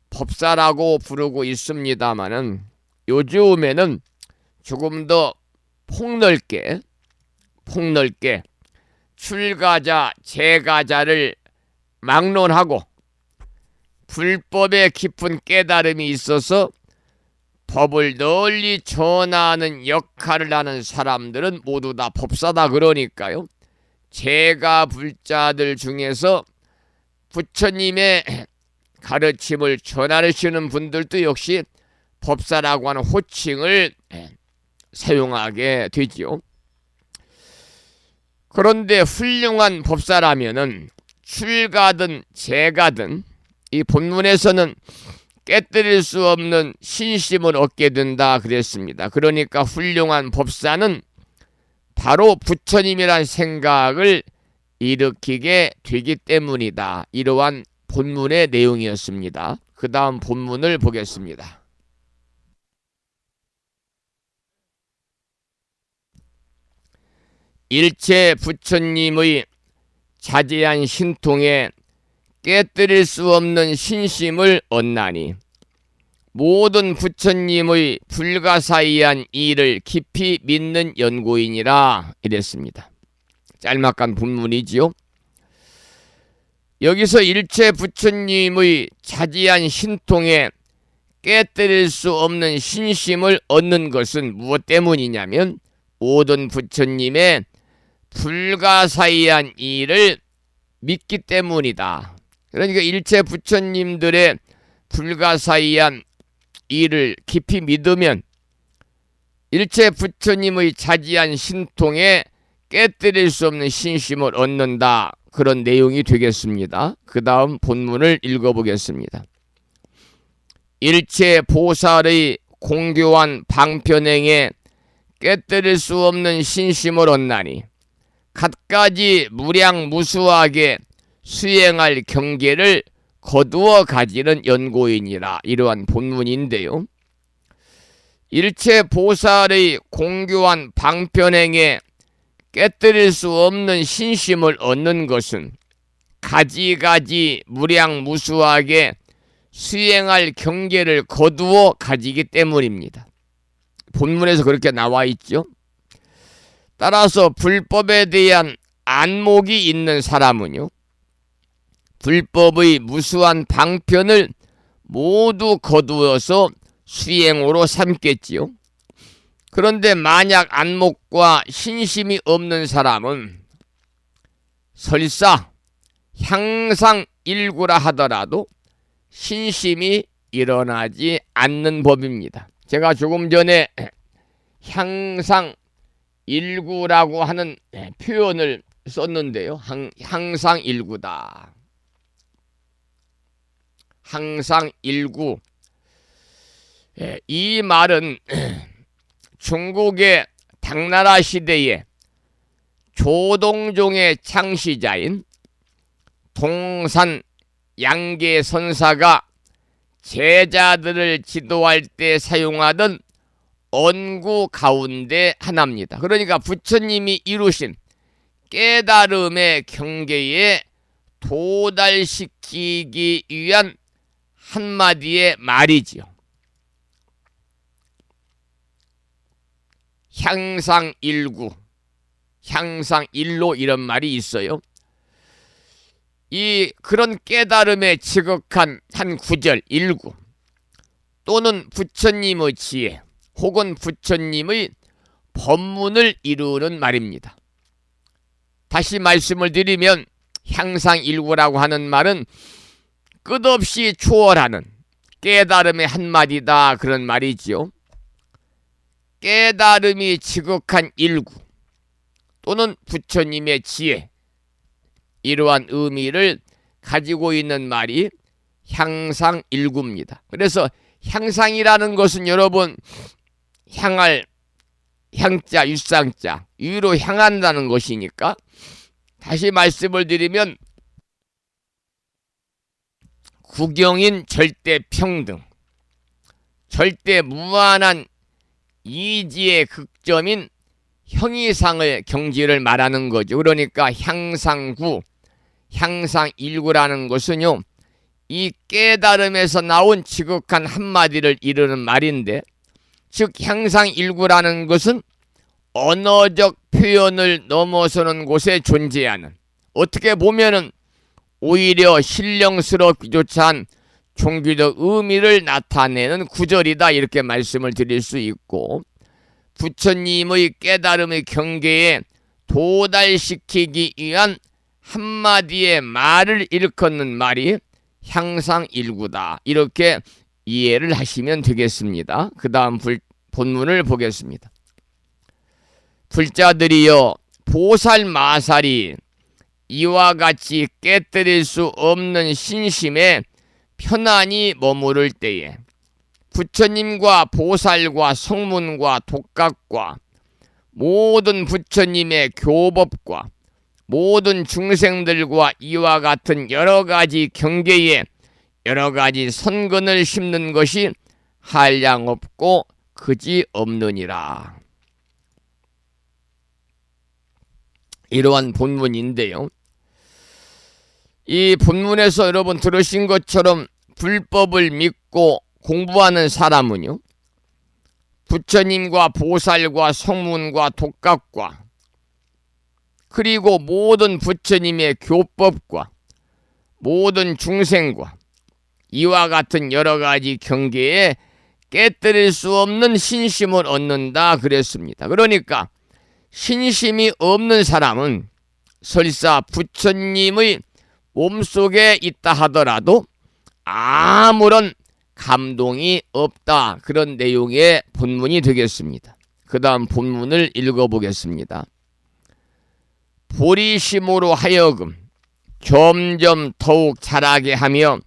법사라고 부르고 있습니다마는 요즘에는 조금 더 폭넓게 출가자, 재가자를 막론하고 불법의 깊은 깨달음이 있어서 법을 널리 전하는 역할을 하는 사람들은 모두 다 법사다 그러니까요. 재가 불자들 중에서 부처님의 가르침을 전하시는 분들도 역시 법사라고 하는 호칭을 사용하게 되지요. 그런데 훌륭한 법사라면은 출가든 재가든 이 본문에서는 깨뜨릴 수 없는 신심을 얻게 된다 그랬습니다. 그러니까 훌륭한 법사는 바로 부처님이란 생각을 일으키게 되기 때문이다. 이러한 본문의 내용이었습니다. 그 다음 본문을 보겠습니다. 일체 부처님의 자제한 신통에 깨뜨릴 수 없는 신심을 얻나니 모든 부처님의 불가사의한 일을 깊이 믿는 연고인이라 이랬습니다. 짤막한 본문이지요. 여기서 일체 부처님의 자제한 신통에 깨뜨릴 수 없는 신심을 얻는 것은 무엇 때문이냐면 모든 부처님의 불가사의한 일을 믿기 때문이다. 그러니까 일체 부처님들의 불가사의한 일을 깊이 믿으면 일체 부처님의 자지한 신통에 깨뜨릴 수 없는 신심을 얻는다. 그런 내용이 되겠습니다. 그 다음 본문을 읽어보겠습니다. 일체 보살의 공교한 방편행에 깨뜨릴 수 없는 신심을 얻나니 갖가지 무량무수하게 수행할 경계를 거두어 가지는 연고인이라. 이러한 본문인데요. 일체 보살의 공교한 방편행에 깨뜨릴 수 없는 신심을 얻는 것은 가지가지 무량무수하게 수행할 경계를 거두어 가지기 때문입니다. 본문에서 그렇게 나와 있죠. 따라서 불법에 대한 안목이 있는 사람은요, 불법의 무수한 방편을 모두 거두어서 수행으로 삼겠지요. 그런데 만약 안목과 신심이 없는 사람은 설사 향상일구라 하더라도 신심이 일어나지 않는 법입니다. 제가 조금 전에 향상일구라고 하는 표현을 썼는데요. 향상일구다. 항상일구. 이 말은 중국의 당나라 시대에 조동종의 창시자인 동산 양계선사가 제자들을 지도할 때 사용하던 언구 가운데 하나입니다. 그러니까 부처님이 이루신 깨달음의 경계에 도달시키기 위한 한마디의 말이지요. 향상일구, 향상일로 이런 말이 있어요. 이 그런 깨달음에 지극한 한 구절, 일구 또는 부처님의 지혜 혹은 부처님의 법문을 이루는 말입니다. 다시 말씀을 드리면 향상일구라고 하는 말은 끝없이 초월하는 깨달음의 한마디다, 그런 말이지요. 깨달음이 지극한 일구 또는 부처님의 지혜, 이러한 의미를 가지고 있는 말이 향상일구입니다. 그래서 향상이라는 것은 여러분 향할 향자, 유쌍자, 위로 향한다는 것이니까 다시 말씀을 드리면 구경인 절대 평등, 절대 무한한 이지의 극점인 형이상을 경지를 말하는 거죠. 그러니까 향상구, 향상일구라는 것은요, 이 깨달음에서 나온 지극한 한마디를 이르는 말인데, 즉 향상일구라는 것은 언어적 표현을 넘어서는 곳에 존재하는, 어떻게 보면은 오히려 신령스럽기조차 한 종교적 의미를 나타내는 구절이다, 이렇게 말씀을 드릴 수 있고, 부처님의 깨달음의 경계에 도달시키기 위한 한마디의 말을 일컫는 말이 향상일구다, 이렇게 이해를 하시면 되겠습니다. 그 다음 본문을 보겠습니다. 불자들이여, 보살마살이 이와 같이 깨뜨릴 수 없는 신심에 편안히 머무를 때에 부처님과 보살과 성문과 독각과 모든 부처님의 교법과 모든 중생들과 이와 같은 여러 가지 경계에 여러 가지 선근을 심는 것이 한량없고 그지없느니라. 이러한 본문인데요, 이 본문에서 여러분 들으신 것처럼 불법을 믿고 공부하는 사람은요, 부처님과 보살과 성문과 독각과 그리고 모든 부처님의 교법과 모든 중생과 이와 같은 여러 가지 경계에 깨뜨릴 수 없는 신심을 얻는다 그랬습니다. 그러니까 신심이 없는 사람은 설사 부처님의 몸속에 있다 하더라도 아무런 감동이 없다, 그런 내용의 본문이 되겠습니다. 그 다음 본문을 읽어보겠습니다. 보리심으로 하여금 점점 더욱 자라게 하며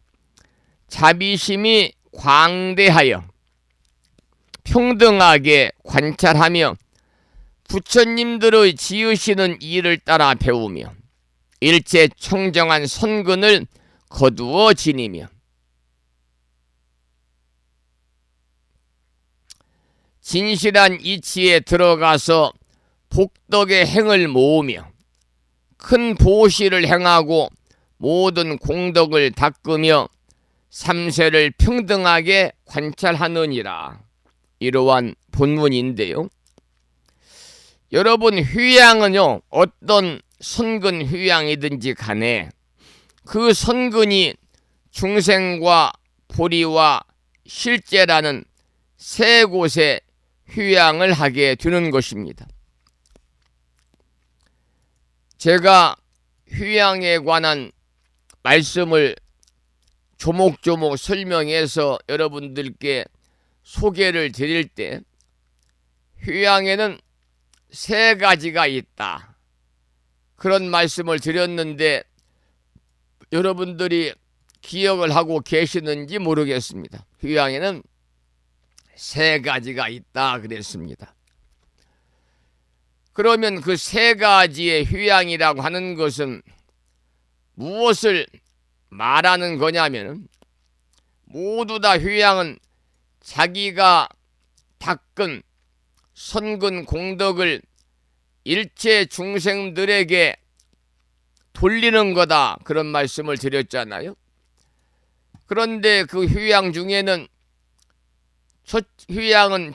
자비심이 광대하여 평등하게 관찰하며 부처님들의 지으시는 일을 따라 배우며 일체 청정한 선근을 거두어 지니며 진실한 이치에 들어가서 복덕의 행을 모으며 큰 보시를 행하고 모든 공덕을 닦으며 삼세를 평등하게 관찰하느니라. 이러한 본문인데요, 여러분 휴양은요, 어떤 선근 휴양이든지 간에 그 선근이 중생과 보리와 실제라는 세 곳에 휴양을 하게 되는 것입니다. 제가 휴양에 관한 말씀을 조목조목 설명해서 여러분들께 소개를 드릴 때 휴양에는 세 가지가 있다, 그런 말씀을 드렸는데 여러분들이 기억을 하고 계시는지 모르겠습니다. 휴양에는 세 가지가 있다 그랬습니다. 그러면 그 세 가지의 휴양이라고 하는 것은 무엇을 말하는 거냐면, 모두 다 휴양은 자기가 닦은 선근 공덕을 일체 중생들에게 돌리는 거다, 그런 말씀을 드렸잖아요. 그런데 그 휴양 중에는 첫 휴양은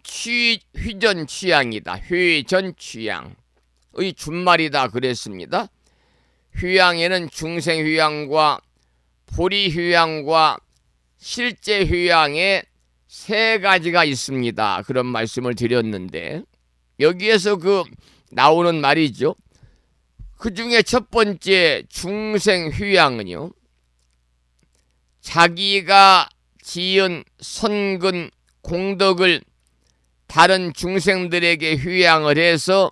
휴전 취향이다. 휴전 취향의 준말이다 그랬습니다. 휴양에는 중생 휴양과 보리 휴양과 실제 휴양에 세 가지가 있습니다, 그런 말씀을 드렸는데, 여기에서 그 나오는 말이죠. 그 중에 첫 번째 중생 휴양은요, 자기가 지은 선근 공덕을 다른 중생들에게 휴양을 해서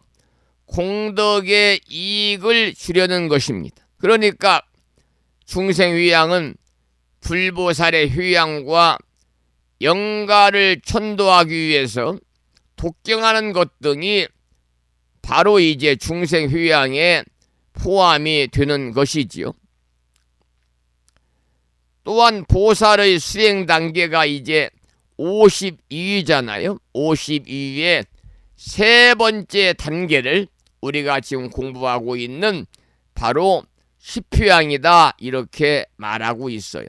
공덕의 이익을 주려는 것입니다. 그러니까 중생 휴양은 불보살의 휴양과 영가를 천도하기 위해서 독경하는 것 등이 바로 이제 중생휴양에 포함이 되는 것이지요. 또한 보살의 수행 단계가 이제 52위잖아요. 52위의 세 번째 단계를 우리가 지금 공부하고 있는 바로 십휴양이다 이렇게 말하고 있어요.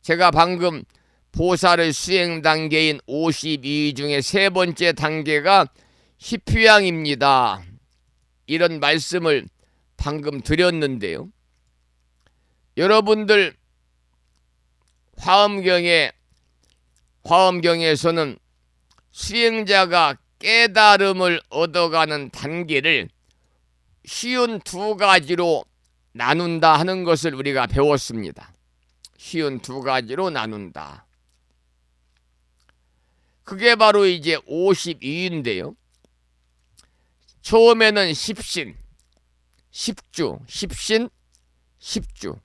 제가 방금 보살의 수행 단계인 52위 중에 세 번째 단계가 십휴양입니다. 이런 말씀을 방금 드렸는데요. 여러분들 화엄경에서는 수행자가 깨달음을 얻어가는 단계를 쉬운 두 가지로 나눈다 하는 것을 우리가 배웠습니다. 쉬운 두 가지로 나눈다. 그게 바로 이제 52인데요. 처음에는 십신, 십주, 십신, 십주.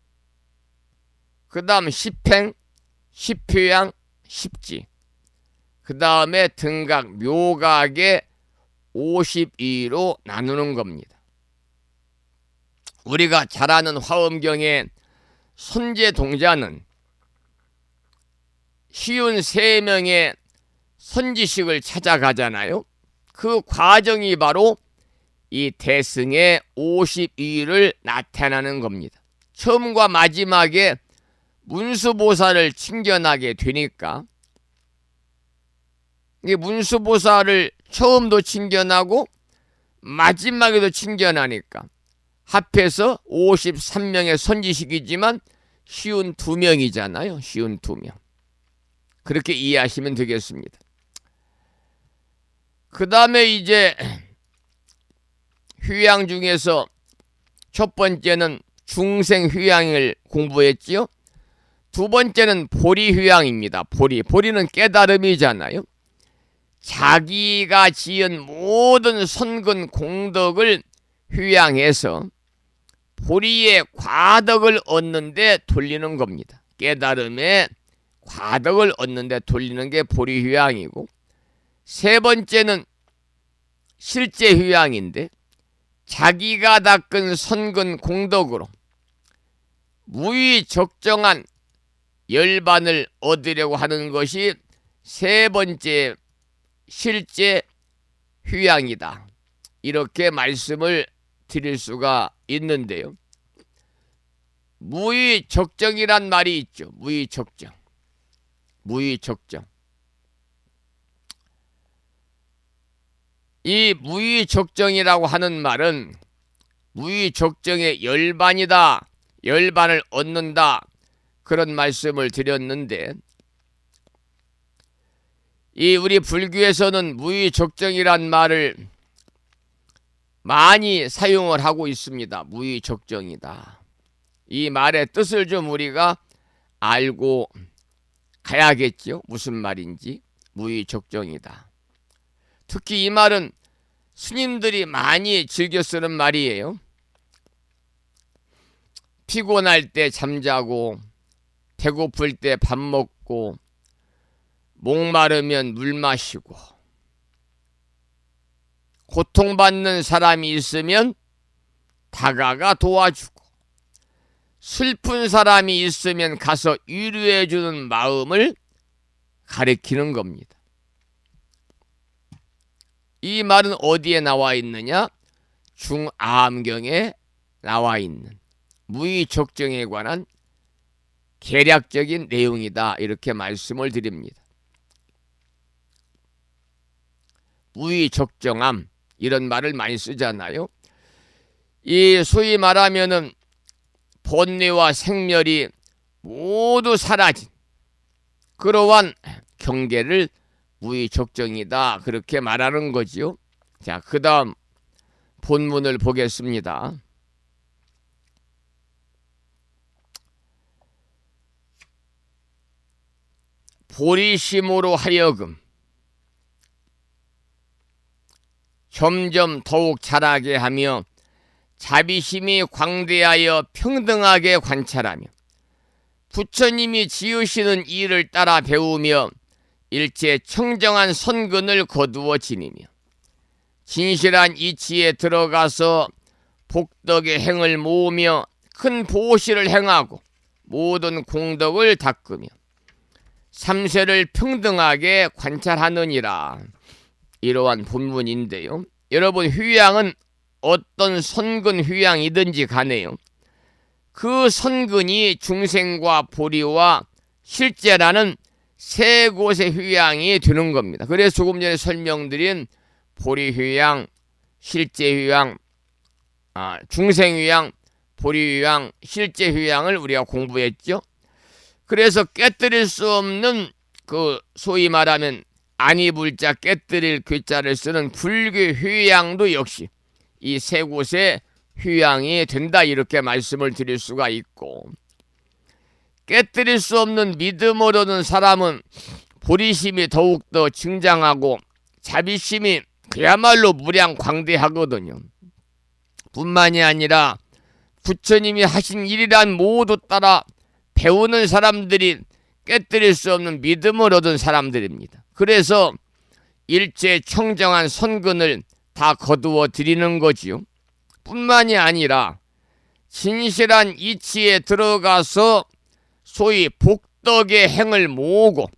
그 다음 십행, 십휴양, 십지. 그 다음에 등각, 묘각의 52로 나누는 겁니다. 우리가 잘 아는 화엄경의 선제동자는 쉬운 3명의 선지식을 찾아가잖아요. 그 과정이 바로 이 대승의 52를 나타나는 겁니다. 처음과 마지막에 문수보살을 칭견하게 되니까 이 문수보살을 처음도 칭견하고 마지막에도 칭견하니까 합해서 53명의 선지식이지만 쉬운 2명이잖아요. 쉬운 2명. 그렇게 이해하시면 되겠습니다. 그 다음에 이제 휴양 중에서 첫 번째는 중생휴양을 공부했지요. 두 번째는 보리휴양입니다. 보리는 깨달음이잖아요. 자기가 지은 모든 선근 공덕을 휴양해서 보리의 과덕을 얻는 데 돌리는 겁니다. 깨달음의 과덕을 얻는 데 돌리는 게 보리휴양이고, 세 번째는 실제휴양인데 자기가 닦은 선근 공덕으로 무의적정한 열반을 얻으려고 하는 것이 세 번째 실제 휴양이다. 이렇게 말씀을 드릴 수가 있는데요. 무의적정이란 말이 있죠. 무의적정. 이 무의적정이라고 하는 말은 무의적정의 열반이다. 열반을 얻는다. 그런 말씀을 드렸는데, 이 우리 불교에서는 무의적정이란 말을 많이 사용을 하고 있습니다. 무의적정이다. 이 말의 뜻을 좀 우리가 알고 가야겠죠. 무슨 말인지. 무의적정이다. 특히 이 말은 스님들이 많이 즐겨 쓰는 말이에요. 피곤할 때 잠자고, 배고플 때 밥 먹고, 목마르면 물 마시고, 고통받는 사람이 있으면 다가가 도와주고, 슬픈 사람이 있으면 가서 위로해주는 마음을 가리키는 겁니다. 이 말은 어디에 나와 있느냐? 중아함경에 나와 있는 무의적정에 관한 계략적인 내용이다. 이렇게 말씀을 드립니다. 무의적정함, 이런 말을 많이 쓰잖아요. 이 소위 말하면은 번뇌와 생멸이 모두 사라진 그러한 경계를 무의적정이다. 그렇게 말하는 거지요. 자, 그 다음 본문을 보겠습니다. 보리심으로 하여금 점점 더욱 자라게 하며 자비심이 광대하여 평등하게 관찰하며 부처님이 지으시는 일을 따라 배우며 일체 청정한 선근을 거두어 지니며 진실한 이치에 들어가서 복덕의 행을 모으며 큰 보시를 행하고 모든 공덕을 닦으며 삼세를 평등하게 관찰하느니라. 이러한 본문인데요. 여러분, 휴양은 어떤 선근 휴양이든지 간에요, 그 선근이 중생과 보리와 실제라는 세 곳의 휴양이 되는 겁니다. 그래서 조금 전에 설명드린 보리 휴양, 실제 휴양, 중생 휴양, 보리 휴양, 실제 휴양을 우리가 공부했죠. 그래서 깨뜨릴 수 없는 그 소위 말하면 안이불자 깨뜨릴 괴자를 쓰는 불교 휴양도 역시 이 세 곳의 휴양이 된다, 이렇게 말씀을 드릴 수가 있고, 깨뜨릴 수 없는 믿음으로는 사람은 보리심이 더욱더 증장하고 자비심이 그야말로 무량광대하거든요. 뿐만이 아니라 부처님이 하신 일이란 모두 따라 배우는 사람들이 깨뜨릴 수 없는 믿음을 얻은 사람들입니다. 그래서 일체 청정한 선근을 다 거두어 드리는 거지요. 뿐만이 아니라 진실한 이치에 들어가서 소위 복덕의 행을 모으고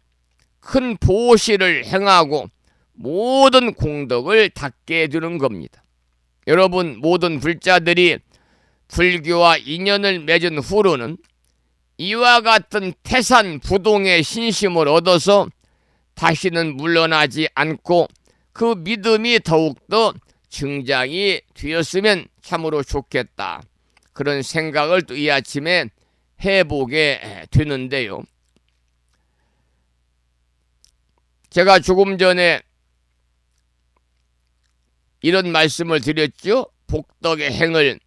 큰 보시를 행하고 모든 공덕을 닦게 해두는 겁니다. 여러분, 모든 불자들이 불교와 인연을 맺은 후로는 이와 같은 태산 부동의 신심을 얻어서 다시는 물러나지 않고 그 믿음이 더욱더 증장이 되었으면 참으로 좋겠다, 그런 생각을 또 이 아침에 해보게 되는데요. 제가 조금 전에 이런 말씀을 드렸죠. 복덕의 행을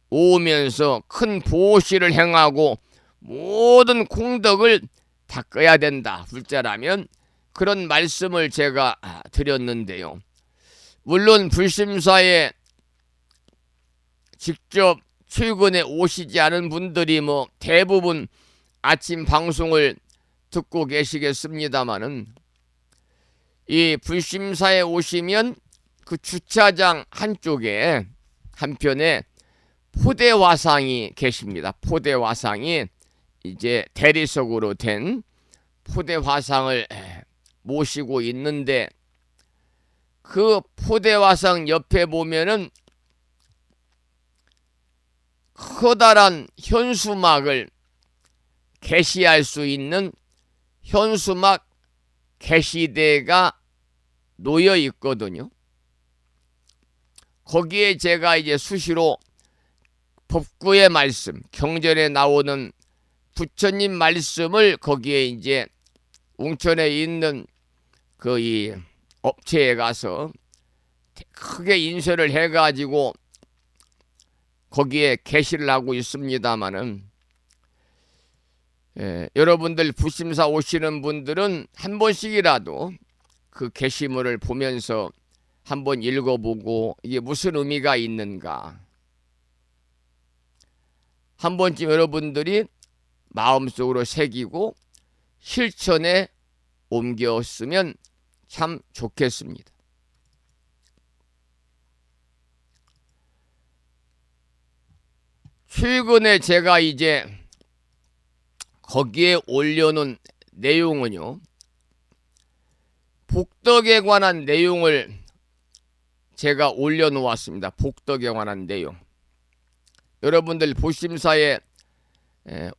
모으면서 큰 보시를 행하고 모든 공덕을 닦아야 된다, 불자라면. 그런 말씀을 제가 드렸는데요. 물론 불심사에 직접 출근에 오시지 않은 분들이 대부분 아침 방송을 듣고 계시겠습니다마는, 이 불심사에 오시면 그 주차장 한쪽에 한편에 포대화상이 계십니다. 포대화상이 이제 대리석으로 된 포대화상을 모시고 있는데, 그 포대화상 옆에 보면은 커다란 현수막을 게시할 수 있는 현수막 게시대가 놓여 있거든요. 거기에 제가 이제 수시로 법구의 말씀, 경전에 나오는 부처님 말씀을 거기에 이제 웅천에 있는 그 이 업체에 가서 크게 인쇄를 해가지고 거기에 게시를 하고 있습니다마는, 여러분들 불심사 오시는 분들은 한 번씩이라도 그 게시물을 보면서 한번 읽어보고 이게 무슨 의미가 있는가 한 번쯤 여러분들이 마음속으로 새기고 실천에 옮겼으면 참 좋겠습니다. 최근에 제가 이제 거기에 올려놓은 내용은요, 복덕에 관한 내용을 제가 올려놓았습니다. 복덕에 관한 내용. 여러분들 보심사에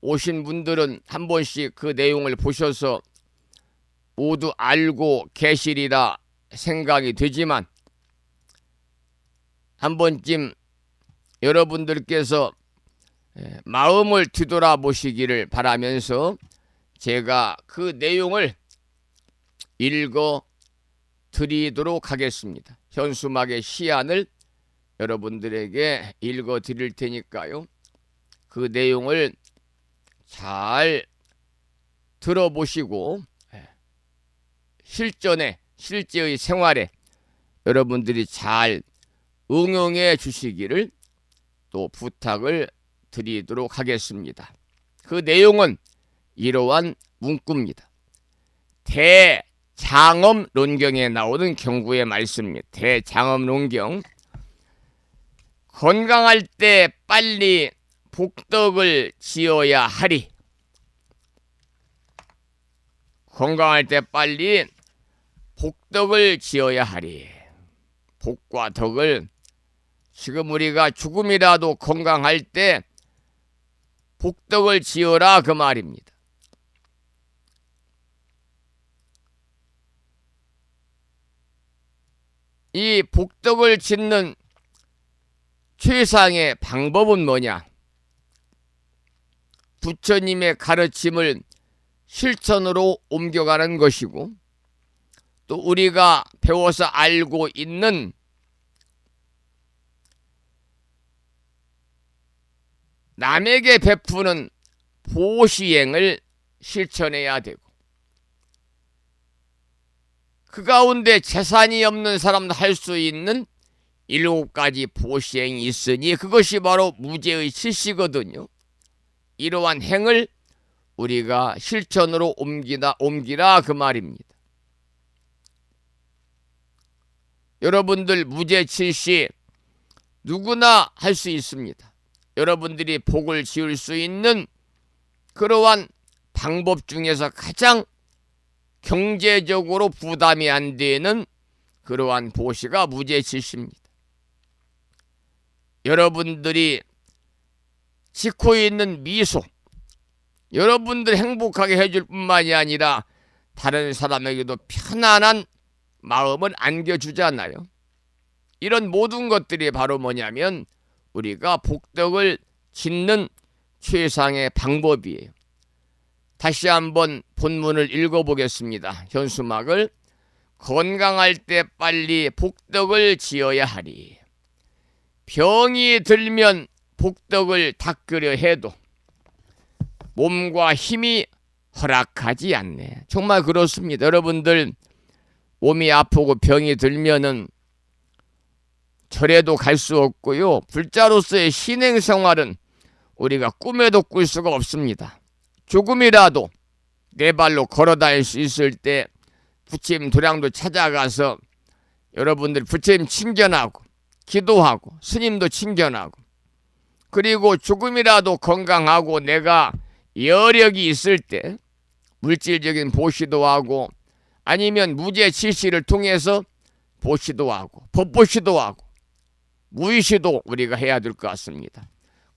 오신 분들은 한 번씩 그 내용을 보셔서 모두 알고 계시리라 생각이 되지만, 한 번쯤 여러분들께서 마음을 뒤돌아보시기를 바라면서 제가 그 내용을 읽어 드리도록 하겠습니다. 현수막의 시안을 여러분들에게 읽어 드릴 테니까요, 그 내용을 잘 들어보시고 실제의 생활에 여러분들이 잘 응용해 주시기를 또 부탁을 드리도록 하겠습니다. 그 내용은 이러한 문구입니다. 대장엄론경에 나오는 경구의 말씀입니다. 대장엄론경. 건강할 때 빨리 복덕을 지어야 하리. 건강할 때 빨리 복덕을 지어야 하리. 복과 덕을 지금 우리가 죽음이라도 건강할 때 복덕을 지어라 그 말입니다. 이 복덕을 짓는 최상의 방법은 뭐냐? 부처님의 가르침을 실천으로 옮겨가는 것이고, 또 우리가 배워서 알고 있는 남에게 베푸는 보시행을 실천해야 되고, 그 가운데 재산이 없는 사람도 할 수 있는 7가지 보시행이 있으니 그것이 바로 무죄의 실시거든요. 이러한 행을 우리가 실천으로 옮기라 그 말입니다. 여러분들 무죄 칠시 누구나 할 수 있습니다. 여러분들이 복을 지을 수 있는 그러한 방법 중에서 가장 경제적으로 부담이 안 되는 그러한 보시가 무죄 칠시입니다. 여러분들이 짓고 있는 미소, 여러분들 행복하게 해줄 뿐만이 아니라 다른 사람에게도 편안한 마음을 안겨주잖아요. 이런 모든 것들이 바로 뭐냐면 우리가 복덕을 짓는 최상의 방법이에요. 다시 한번 본문을 읽어보겠습니다. 현수막을. 건강할 때 빨리 복덕을 지어야 하리. 병이 들면 복덕을 닦으려 해도 몸과 힘이 허락하지 않네. 정말 그렇습니다. 여러분들 몸이 아프고 병이 들면은 절에도 갈 수 없고요. 불자로서의 신행생활은 우리가 꿈에도 꿀 수가 없습니다. 조금이라도 내 발로 걸어 다닐 수 있을 때 부처님 도량도 찾아가서 여러분들 부처님 친견하고 기도하고 스님도 친견하고, 그리고 조금이라도 건강하고 내가 여력이 있을 때 물질적인 보시도 하고, 아니면 무죄 칠시를 통해서 보시도 하고 법보시도 하고 무의시도 우리가 해야 될 것 같습니다.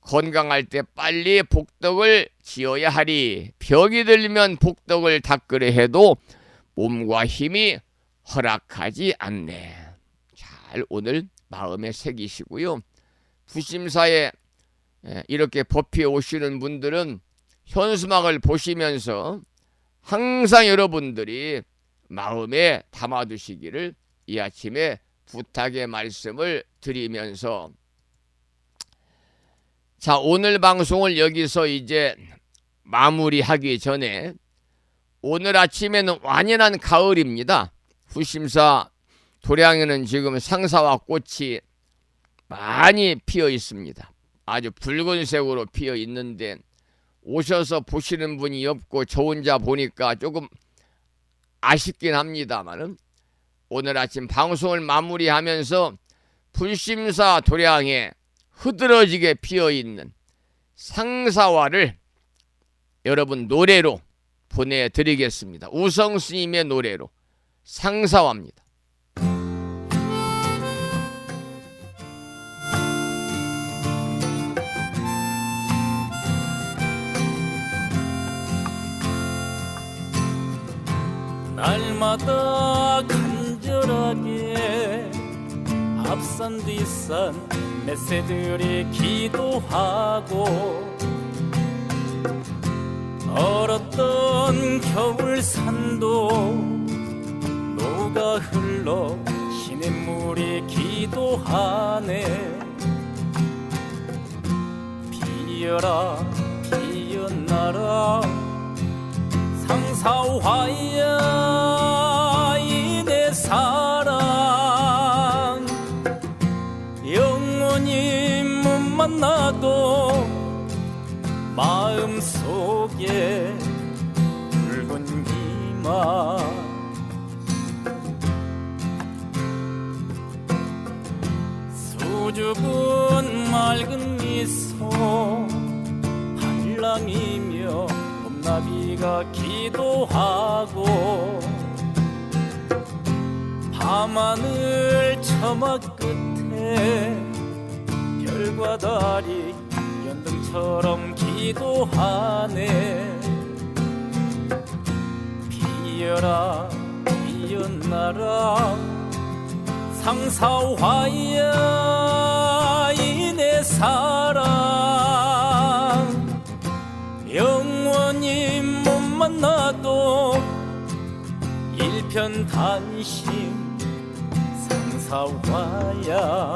건강할 때 빨리 복덕을 지어야 하리. 병이 들면 복덕을 닦으려 해도 몸과 힘이 허락하지 않네. 잘 오늘 마음에 새기시고요. 부심사에 이렇게 법회에 오시는 분들은 현수막을 보시면서 항상 여러분들이 마음에 담아두시기를 이 아침에 부탁의 말씀을 드리면서, 자, 오늘 방송을 여기서 이제 마무리하기 전에, 오늘 아침에는 완연한 가을입니다. 후심사 도량에는 지금 상사와 꽃이 많이 피어 있습니다. 아주 붉은색으로 피어 있는데 오셔서 보시는 분이 없고 저 혼자 보니까 조금 아쉽긴 합니다만은, 오늘 아침 방송을 마무리하면서 불심사 도량에 흐드러지게 피어있는 상사화를 여러분 노래로 보내드리겠습니다. 우성스님의 노래로 상사화입니다. 날마다 간절하게 앞산 뒷산 메세들이 기도하고, 얼었던 겨울산도 녹아 흘러 시냇물이 기도하네. 피어라 피어나라 상사화야 이 내 사랑, 영원히 못 만나도 마음속에 붉은 희망. 수줍은 맑은 미소 한랑이며 봄나비가 기도하고 밤하늘 처막 끝에 별과 달이 연등처럼 기도하네. 피어라 피었나라 상사화야 이 내 사랑 영원히 못 만나도 일편단심 상사화야.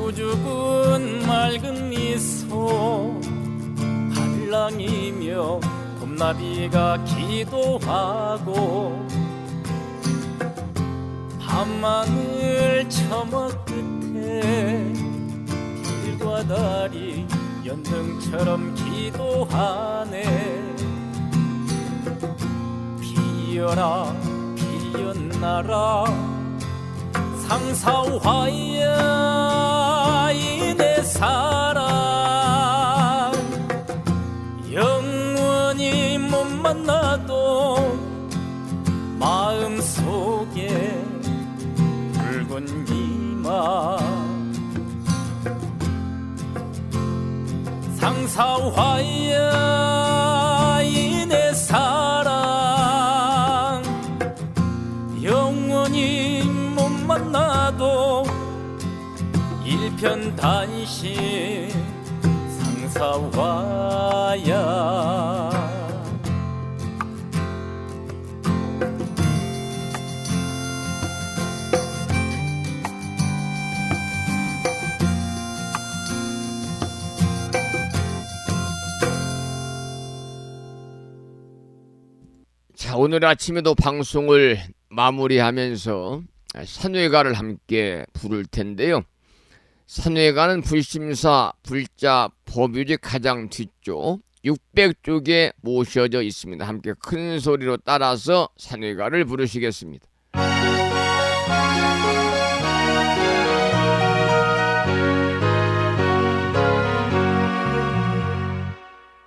수줍은 맑은 미소 한랑이며 봄나비가 기도하고 밤하늘 처막 끝에 별과 달이 연등처럼 기도하네. 피어라 피었나라 상사화야 이 내 사랑 영원히 못 만나도 마음속에 붉은 희망 상사화야 이 내 사랑 영원히 못 만나도 일편단심 상사화야. 자, 오늘 아침에도 방송을 마무리하면서 산회가를 함께 부를 텐데요. 산회가는 불심사 불자 법유지 가장 뒤쪽 600쪽에 모셔져 있습니다. 함께 큰 소리로 따라서 산회가를 부르시겠습니다.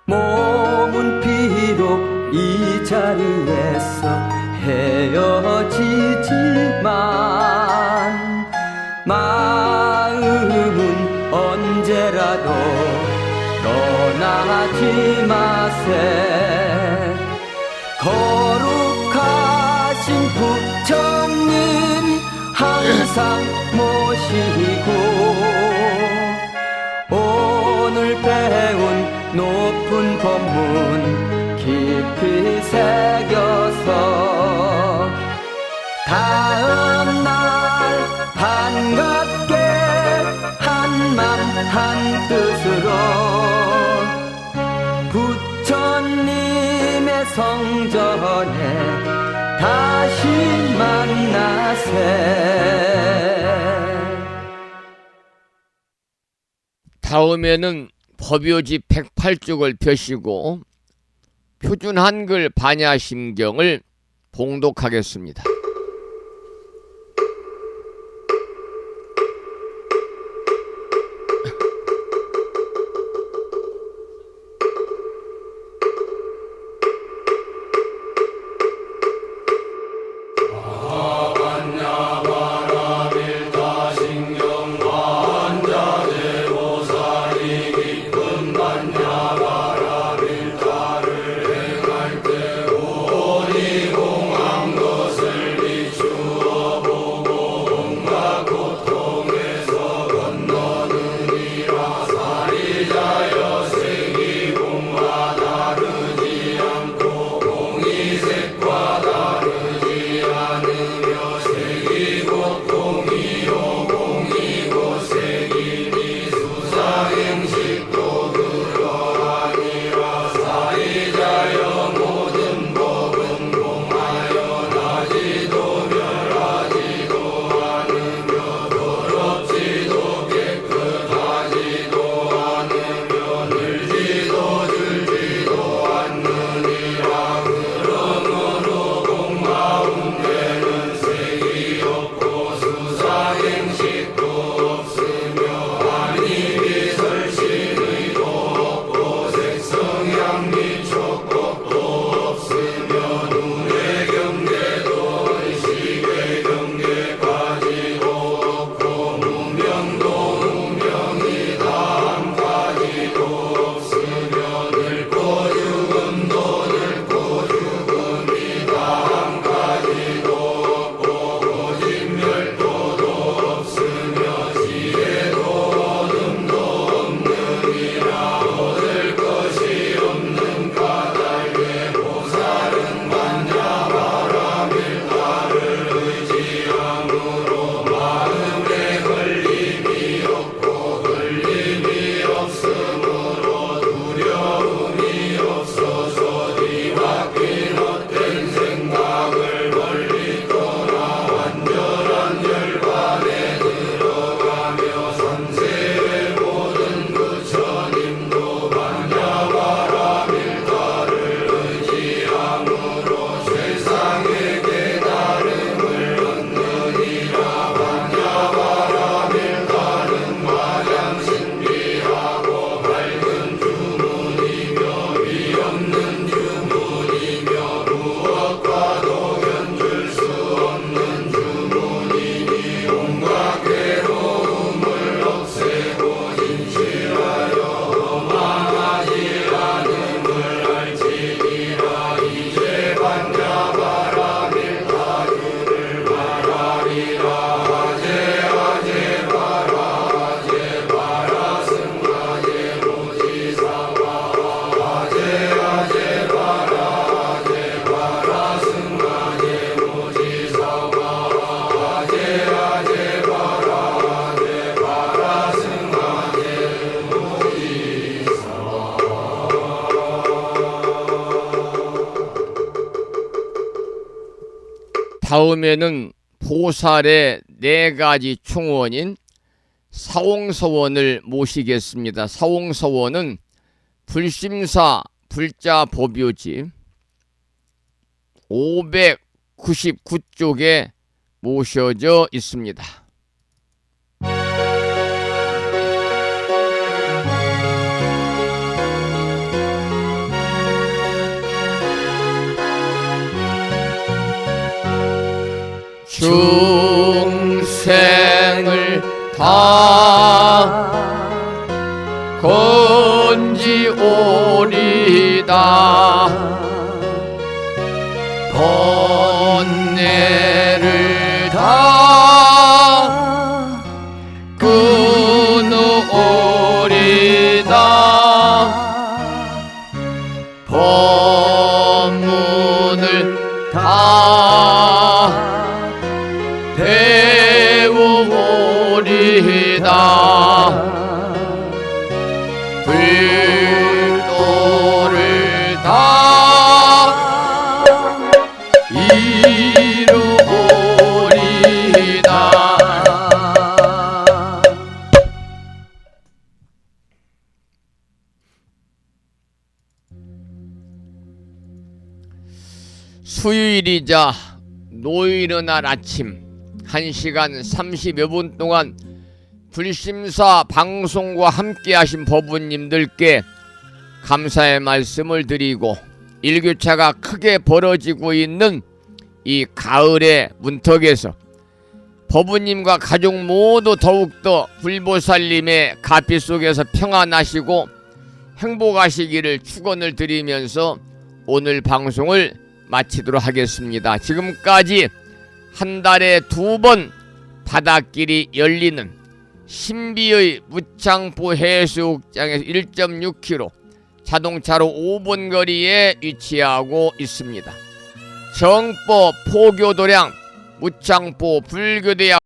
몸은 비록 이 자리에서 헤어지지만 마음은 언제라도 떠나지 마세. 거룩하신 부처님 항상 모시고 오늘 배운 높은 법문 깊이 새겨서 다음날 반갑게 한맘 한뜻으로 부처님의 성전에 다시 만나세. 다음에는 법요지 108쪽을 펴시고 표준 한글 반야심경을 봉독하겠습니다. 것을 다음에는 보살의 4가지 충원인 사홍서원을 모시겠습니다. 사홍서원은 불심사 불자법요지 599쪽에 모셔져 있습니다. 중생을 다 건지오리다 번뇌를 다 끊어오리다 법문을 다 배워오리다 불도를 다 이루오리다. 수요일이자 노일의 날 아침 1시간 30여 분 동안 불심사 방송과 함께 하신 법우님들께 감사의 말씀을 드리고 일교차가 크게 벌어지고 있는 이 가을의 문턱에서 법우님과 가족 모두 더욱더 불보살님의 가피 속에서 평안하시고 행복하시기를 축원을 드리면서 오늘 방송을 마치도록 하겠습니다. 지금까지 한 달에 2번 바닷길이 열리는 신비의 무창포 해수욕장에서 1.6km 자동차로 5분 거리에 위치하고 있습니다. 정법 포교도량 무창포 불교대학